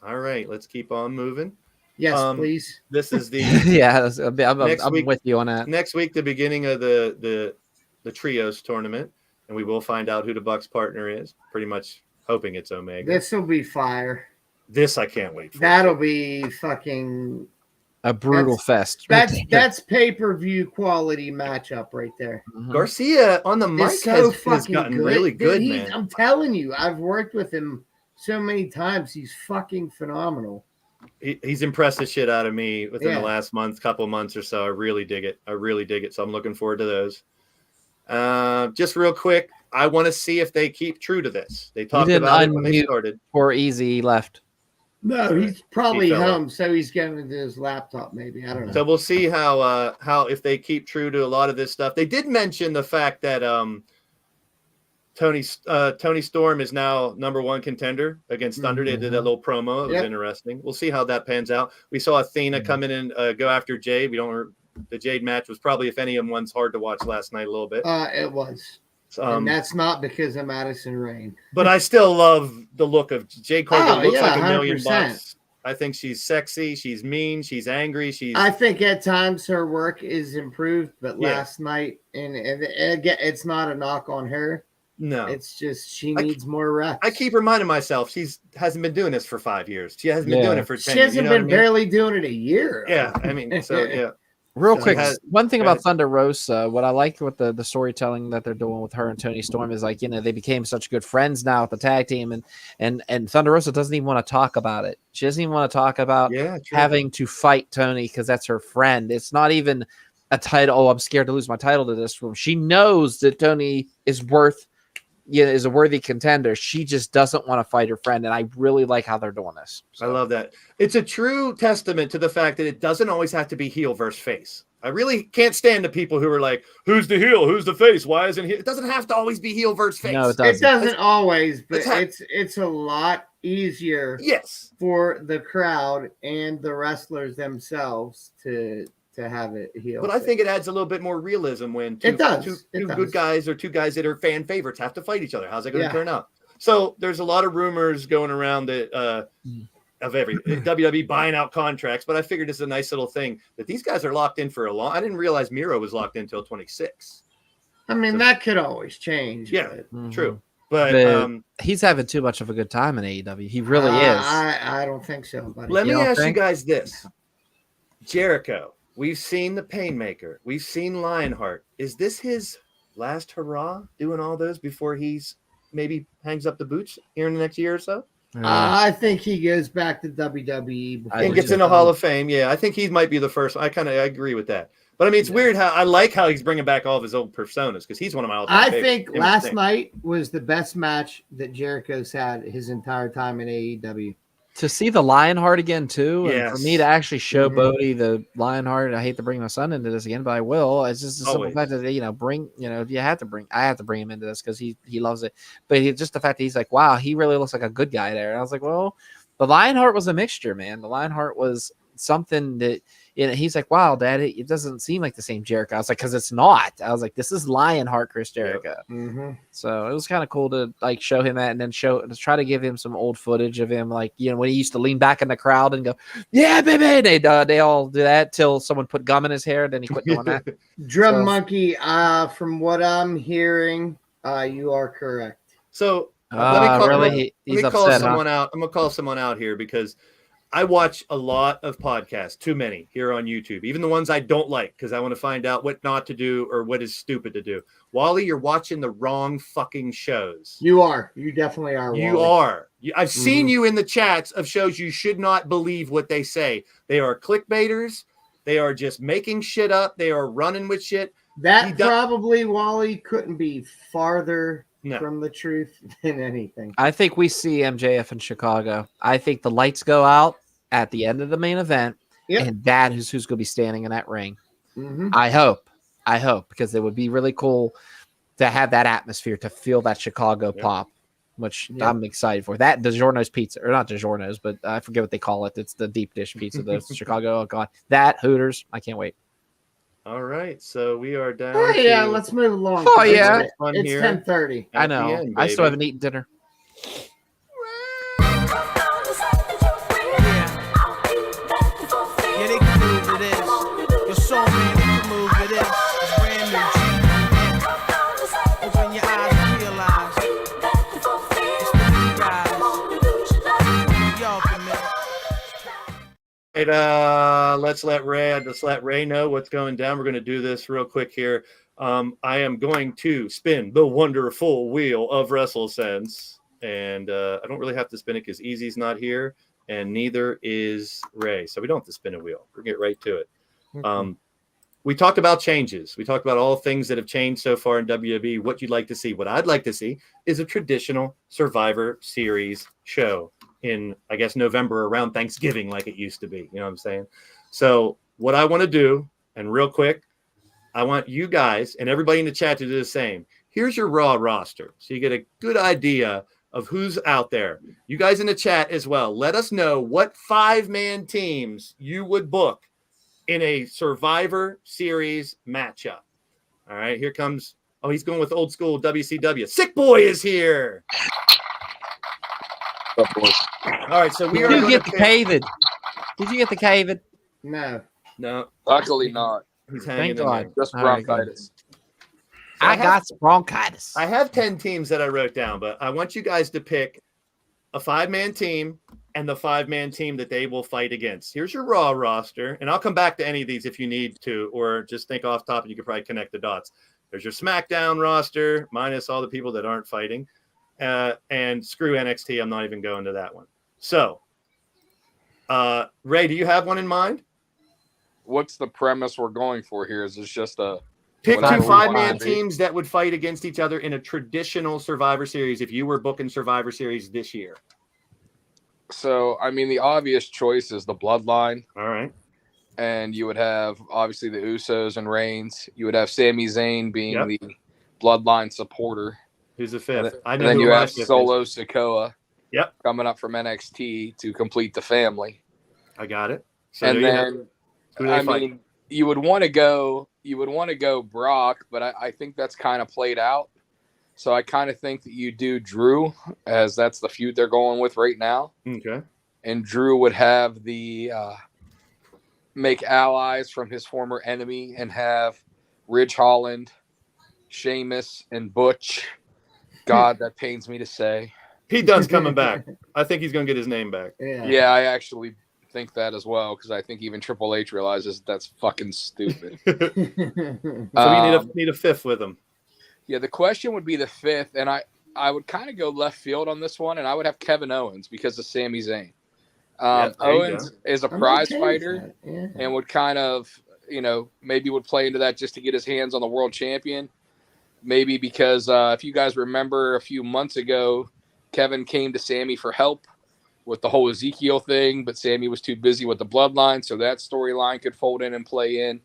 All right, let's keep on moving. Yes, Um, please. This is the Yeah, I'm Next week- with you on that. next week, the beginning of the trios tournament, and we will find out who the Bucks partner is. Pretty much hoping it's Omega. This will be fire. This I can't wait for. That'll be fucking. A brutal fest. right there. That's pay-per-view quality matchup right there. Mhm. Garcia on the mic It's so has fucking gotten good. really Dude, good, he's- man. I'm telling you, I've worked with him so many times. He's fucking phenomenal. He's impressed the shit out of me within Yeah. the last couple months or so. I really dig it. So I'm looking forward to those. Just real quick, I want to see if they keep true to this. They talked didn't about it when they unmute. started. Poor Easy left. No, he's probably fell home, so he's getting into his laptop. Maybe I don't know. So we'll see how if they keep true to a lot of this stuff. They did mention the fact that Tony Storm is now #1 contender against Thunder. They did that little promo. It was Yep. interesting. We'll see how that pans out. We saw Athena come in and go after Jade. The Jade match was probably, if any of them, one's hard to watch last night a little bit. It was, and that's not because of Madison Rain. But I still love the look of Jade Cargill. Oh, Looks yeah, like $1 million 100%. I think she's sexy. She's mean. She's angry. I think at times her work is improved, but Yeah. last night, and again, it's not a knock on her. no. It's just she needs more reps. I keep reminding myself she hasn't been doing this for 5 years. She hasn't been doing it for 10 She years. hasn't You know been what I mean? barely doing it a year. Yeah, I mean, so yeah. Real So quick, he has- one thing go about ahead. Thunder Rosa, what I like with the storytelling that they're doing with her and Tony Storm is like, they became such good friends now with the tag team, and Thunder Rosa doesn't even want to talk about it. She doesn't even want to talk about Yeah, true. having to fight Tony because that's her friend. It's not even a title. Oh, I'm scared to lose my title to this one. She knows that Tony is is a worthy contender. She just doesn't want to fight her friend, and I really like how they're doing this. I love that. It's a true testament to the fact that it doesn't always have to be heel versus face. I really can't stand the people who are like, who's the heel? Who's the face? Why isn't he? It doesn't have to always be heel versus face. No, it It doesn't. doesn't always, but That's it's a lot easier Yes. for the crowd and the wrestlers themselves to have it heal. But I think it adds a little bit more realism when two It does. two It good does. guys or two guys that are fan favorites have to fight each other. How's that going to Yeah. turn out? So there's a lot of rumors going around that of every WWE buying out contracts, but I figured it's a nice little thing that these guys are locked in for a long. I didn't realize Miro was locked in until 26. I mean, that could always change. Yeah, but, true. But But he's having too much of a good time in AEW. He really is. I don't think so, buddy. let me You don't ask think? you guys this: Jericho, we've seen the Painmaker, we've seen Lionheart. Is this his last hurrah? Doing all those before he's maybe hangs up the boots here in the next year or so? I think he goes back to WWE before And gets in the Hall of Fame. Yeah, I think he might be the first. I agree with that. But I mean, it's weird how I like how he's bringing back all of his old personas because he's one of my all-time I favorites. think Him and last Sting. night was the best match that Jericho's had his entire time in AEW. To see the Lionheart again too, and for Yes. me to actually show Mhm. Bodie the Lionheart. I hate to bring my son into this again, but I will. It's just the simple Always. fact that I have to bring him into this because he loves it. But just the fact that he's like, wow, he really looks like a good guy there. And I was like, well, the Lionheart was a mixture, man. The Lionheart was something that, he's like, wow, Dad, it doesn't seem like the same Jericho. I was like, because it's not. I was like, this is Lionheart Chris Jericho. Yep. Mm-hmm. So it was kind of cool to like show him that, and then try to give him some old footage of him, like, when he used to lean back in the crowd and go, yeah, baby. They all do that till someone put gum in his hair, then he quit doing that. Drum Monkey, from what I'm hearing, you are correct. So really? He's call upset, someone out. I'm gonna call someone out here because I watch a lot of podcasts, too many here on YouTube, even the ones I don't like, because I want to find out what not to do or what is stupid to do. Wally, you're watching the wrong fucking shows. You are. You definitely are. You Wally. are. I've seen you in the chats of shows. You should not believe what they say. They are clickbaiters. They are just making shit up. They are running with shit. That probably, Wally, couldn't be farther No. from the truth than anything. I think we see MJF in Chicago. I think the lights go out at the end of the main event, and that is who's going to be standing in that ring. Mm-hmm. I hope, because it would be really cool to have that atmosphere, to feel that Chicago pop, which I'm excited for. That DiGiorno's pizza, or not DiGiorno's, but I forget what they call it. It's the deep dish pizza, the Chicago. Oh God, that Hooters! I can't wait. All right, so we are down. Oh yeah, let's move along. Oh yeah, it's 10:30. I know. I still haven't eaten dinner. Yeah, they can move to this. Your soul man, they can move to this. It's brand new G. Open your eyes and realize it's the new guys. Y'all commit. Let's let Ray know what's going down. We're going to do this real quick here. I am going to spin the wonderful wheel of WrestleSense, and I don't really have to spin it because Easy's not here, and neither is Ray, so we don't have to spin a wheel. We'll get right to it. We talked about changes. We talked about all things that have changed so far in WWE, what you'd like to see. What I'd like to see is a traditional Survivor Series show in, I guess, November around Thanksgiving, like it used to be. You know what I'm saying? So what I want to do, and real quick, I want you guys and everybody in the chat to do the same. Here's your Raw roster, so you get a good idea of who's out there. You guys in the chat as well, let us know what 5-man teams you would book in a Survivor Series matchup. All right, here comes, he's going with old school WCW. Sick Boy is here. Up, boys. All right, so we are Did you going get to the pick- Cavid? Did you get the Cavid? No. Luckily not. He's hanging Thank in God. there. Just All right, bronchitis. I got some bronchitis. I have 10 teams that I wrote down, but I want you guys to pick a 5-man team and the 5-man team that they will fight against. Here's your Raw roster, and I'll come back to any of these if you need to, or just think off top and you can probably connect the dots. There's your SmackDown roster, minus all the people that aren't fighting, and screw NXT. I'm not even going to that one. So, Ray, do you have one in mind? What's the premise we're going for here? Is this just a pick two whatever we 5-man want to be? teams that would fight against each other in a traditional Survivor Series if you were booking Survivor Series this year? So, I mean, the obvious choice is the Bloodline. All right. And you would have, obviously, the Usos and Reigns. You would have Sami Zayn being the Bloodline supporter. Who's the fifth? And then you have Solo Sikoa coming up from NXT to complete the family. I got it. So and then, I mean, you would want to go Brock, but I think that's kind of played out. So I kind of think that you do Drew, as that's the feud they're going with right now. Okay. And Drew would have the make allies from his former enemy and have Ridge Holland, Sheamus, and Butch. God, that pains me to say. He does coming back. I think he's going to get his name back. Yeah, I actually think that as well, because I think even Triple H realizes that's fucking stupid. So we need a fifth with him. Yeah, the question would be the fifth, and I would kind of go left field on this one, and I would have Kevin Owens because of Sami Zayn. Owens is a prize fighter and would kind of, maybe would play into that just to get his hands on the world champion. Maybe because if you guys remember a few months ago, Kevin came to Sami for help with the whole Ezekiel thing, but Sami was too busy with the Bloodline, so that storyline could fold in and play in.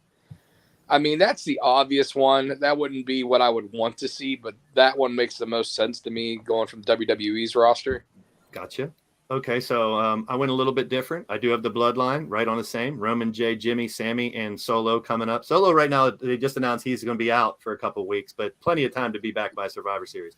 I mean, that's the obvious one. That wouldn't be what I would want to see, but that one makes the most sense to me going from WWE's roster. Gotcha. Okay, so I went a little bit different. I do have the bloodline right on the same. Roman, Jay, Jimmy, Sammy, and Solo coming up. Solo right now, they just announced he's going to be out for a couple weeks, but plenty of time to be back by Survivor Series.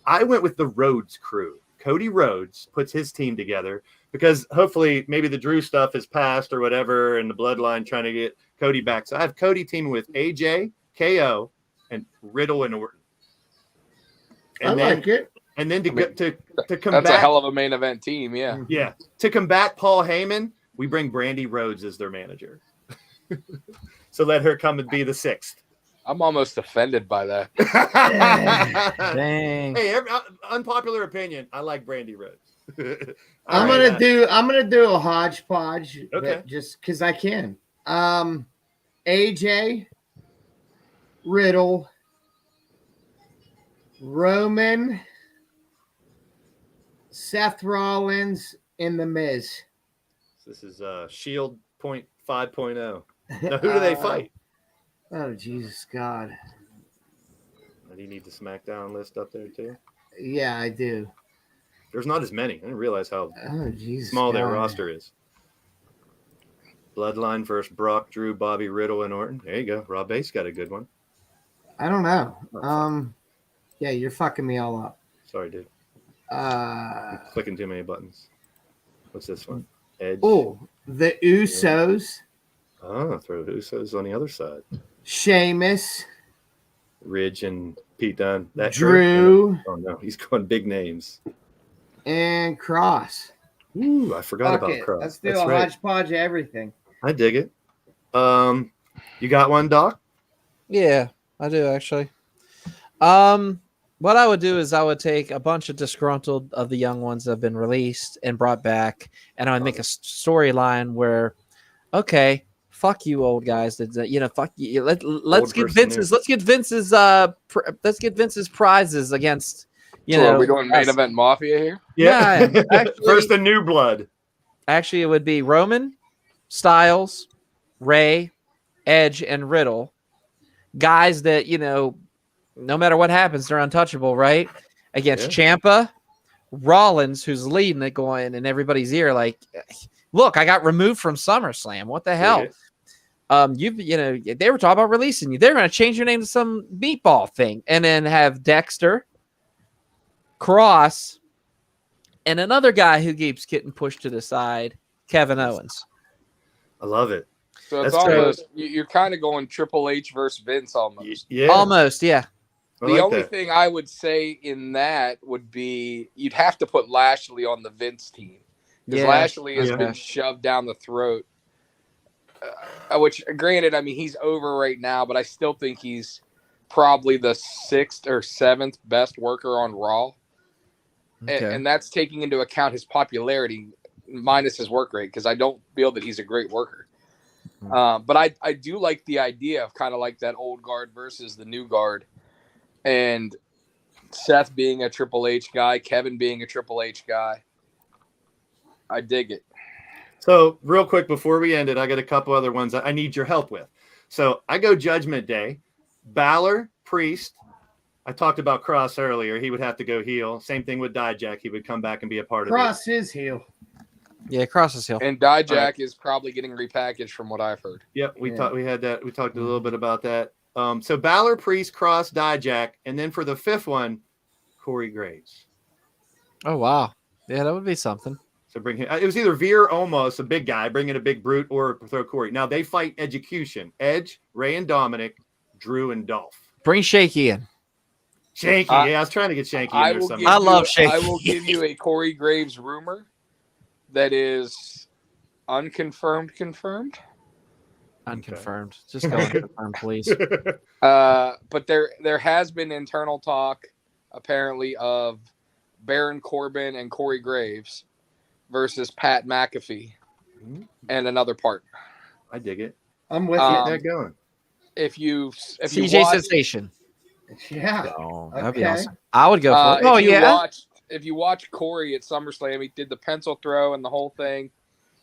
I went with the Rhodes crew. Cody Rhodes puts his team together because hopefully maybe the Drew stuff has passed or whatever, and the bloodline trying to get Cody back. So I have Cody teaming with AJ, KO, and Riddle and Orton. And I like it. And then to combat, that's a hell of a main event team, yeah. Yeah. To combat Paul Heyman, we bring Brandy Rhodes as their manager. So let her come and be the 6th. I'm almost offended by that. Dang. Hey, unpopular opinion. I like Brandy Rhodes. I'm gonna do a hodgepodge. Okay. Just because I can. AJ, Riddle, Roman, Seth Rollins, and The Miz. This is Shield 5.0. Now, who do they fight? Oh, Jesus God. Do you need the SmackDown list up there, too? Yeah, I do. There's not as many. I didn't realize how Jesus small their God. roster is. Bloodline versus Brock, Drew, Bobby, Riddle, and Orton. There you go. Rob Bass got a good one. I don't know. Yeah, you're fucking me all up. Sorry, dude. I'm clicking too many buttons. What's this one? Edge. Oh, the Usos, Oh, throw Usos on the other side. Sheamus, Ridge and Pete Dunne. That Drew, Oh no, he's going big names. and Cross. Ooh, I forgot Fuck about it. Cross. Let's do That's a right. hodgepodge of everything. I dig it. You got one, Doc? Yeah, I do actually. What I would do is I would take a bunch of disgruntled of the young ones that have been released and brought back, and I would make a storyline where, okay, fuck you, old guys. Fuck you. Let's get Vince's prizes against. Are we doing main event mafia here? Yeah. Actually, First, the new blood. Actually, it would be Roman, Styles, Ray, Edge, and Riddle. Guys that, no matter what happens, they're untouchable, right? Against Ciampa, Rollins, who's leading it, going in everybody's ear, like, look, I got removed from SummerSlam. What the hell? They were talking about releasing you. They're going to change your name to some meatball thing, and then have Dexter, Cross, and another guy who keeps getting pushed to the side, Kevin Owens. I love it. So it's That's almost you're kind of going Triple H versus Vince almost. Yeah. Almost, yeah. The only thing I would say in that would be you'd have to put Lashley on the Vince team because Lashley has been shoved down the throat. Which, granted, I mean, he's over right now, but I still think he's probably the 6th or 7th best worker on Raw. Okay. And that's taking into account his popularity minus his work rate because I don't feel that he's a great worker. But I do like the idea of kind of like that old guard versus the new guard. And Seth being a Triple H guy, Kevin being a Triple H guy. I dig it. So real quick before we end it, I got a couple other ones that I need your help with. So I go Judgment Day, Balor, Priest. I talked about Cross earlier. He would have to go heel. Same thing with Dijak. He would come back and be a part of it. Cross is heel. Yeah, Cross is heel. And Dijak is probably getting repackaged from what I've heard. Yep, we talked a little bit about that. So Balor, Priest, Cross, Dijak, and then for the 5th one, Corey Graves. Oh, wow. Yeah, that would be something. So bring him. It was either Veer Omos, a big guy, bring in a big brute, or throw Corey. Now they fight Execution. Edge, Ray and Dominic, Drew and Dolph. Bring Shaky in. Shaky, I was trying to get Shaky in there somehow. I love Shaky. I will give you a Corey Graves rumor that is unconfirmed, confirmed. Unconfirmed. Just go unconfirmed, please. But there has been internal talk, apparently, of Baron Corbin and Corey Graves versus Pat McAfee and another partner. I dig it. I'm with Get that going. If you CJ watch, Sensation. you. Yeah. Oh, that'd be Okay. awesome. I would go for it. Oh, yeah. If you watch Corey at SummerSlam, he did the pencil throw and the whole thing.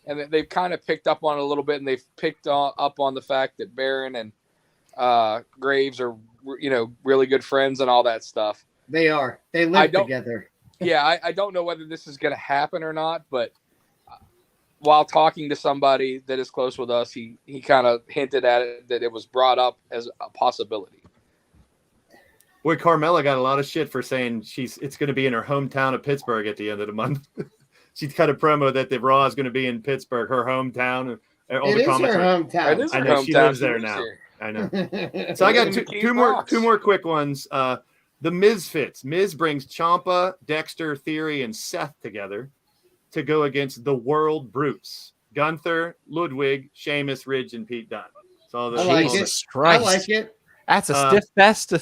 And they've kind of picked up on it a little bit, and they've picked up on the fact that Baron and Graves are, really good friends and all that stuff. They are. They live together. Yeah, I don't know whether this is going to happen or not, but while talking to somebody that is close with us, he kind of hinted at it, that it was brought up as a possibility. Boy, Carmella got a lot of shit for saying it's going to be in her hometown of Pittsburgh at the end of the month. She cut a promo that the Raw is going to be in Pittsburgh, her hometown. It is her hometown. It is her I know hometown. she lives there now. Here. I know. So I got two more quick ones. The Misfits. Miz brings Ciampa, Dexter, Theory, and Seth together to go against the World Brutes: Gunther, Ludwig, Sheamus, Ridge, and Pete Dunne. So Jesus Christ. I like it. That's a stiff fest.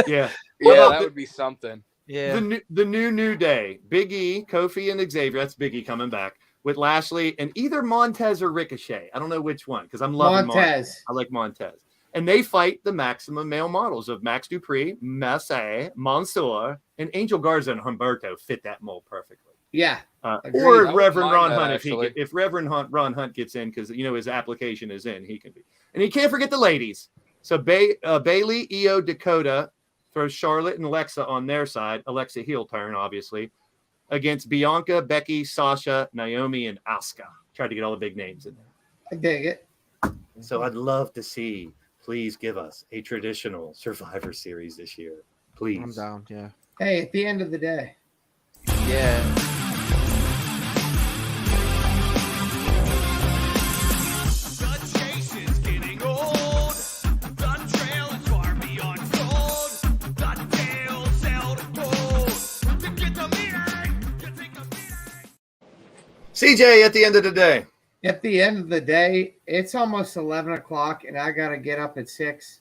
Yeah. Yeah, that would be something. Yeah. The new day. Big E, Kofi, and Xavier. That's Big E coming back with Lashley and either Montez or Ricochet. I don't know which one because I'm loving Montez. I like Montez. And they fight the maximum male models of Max Dupree, Massey, Mansoor, and Angel Garza and Humberto fit that mold perfectly. Yeah. Or Reverend Ron Hunt if Reverend Ron Hunt gets in because his application is in, he can be. And you can't forget the ladies. So Bailey, Io, Dakota throws Charlotte and Alexa on their side. Alexa heel turn, obviously, against Bianca, Becky, Sasha, Naomi, and Asuka. Tried to get all the big names in there. I dig it. So I'd love to see. Please give us a traditional Survivor Series this year. Please. I'm down, yeah. Hey, at the end of the day. Yeah. CJ, at the end of the day. At the end of the day, it's almost 11 o'clock, and I got to get up at 6.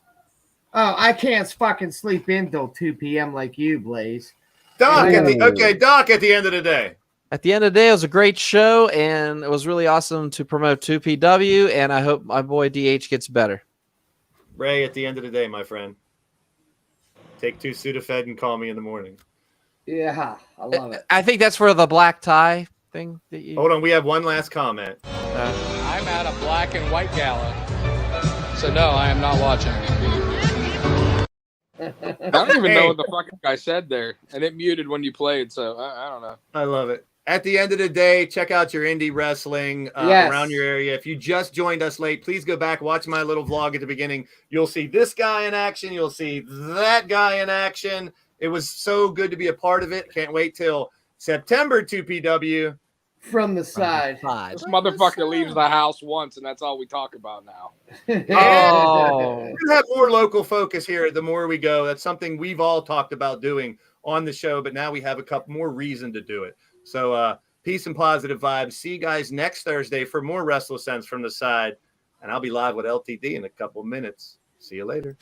Oh, I can't fucking sleep in till 2 p.m. like you, Blaze. Doc, at the end of the day. At the end of the day, it was a great show, and it was really awesome to promote 2PW, and I hope my boy DH gets better. Ray, at the end of the day, my friend. Take 2 Sudafed and call me in the morning. Yeah, I love it. I think that's for the black tie thing. Hold on, we have one last comment. I'm at a black and white gala, so no, I am not watching. I don't even know what the fuck I said there, and it muted when you played, so I don't know. I love it. At the end of the day, check out your indie wrestling around your area. If you just joined us late, please go back, watch my little vlog at the beginning. You'll see this guy in action. You'll see that guy in action. It was so good to be a part of it. Can't wait till September 2PW. From the side. This motherfucker leaves the house once, and that's all we talk about now. Oh, we're gonna have more local focus here the more we go. That's something we've all talked about doing on the show, but now we have a couple more reason to do it. So peace and positive vibes. See you guys next Thursday for more WrestleSense from the side, and I'll be live with LTD in a couple minutes. See you later.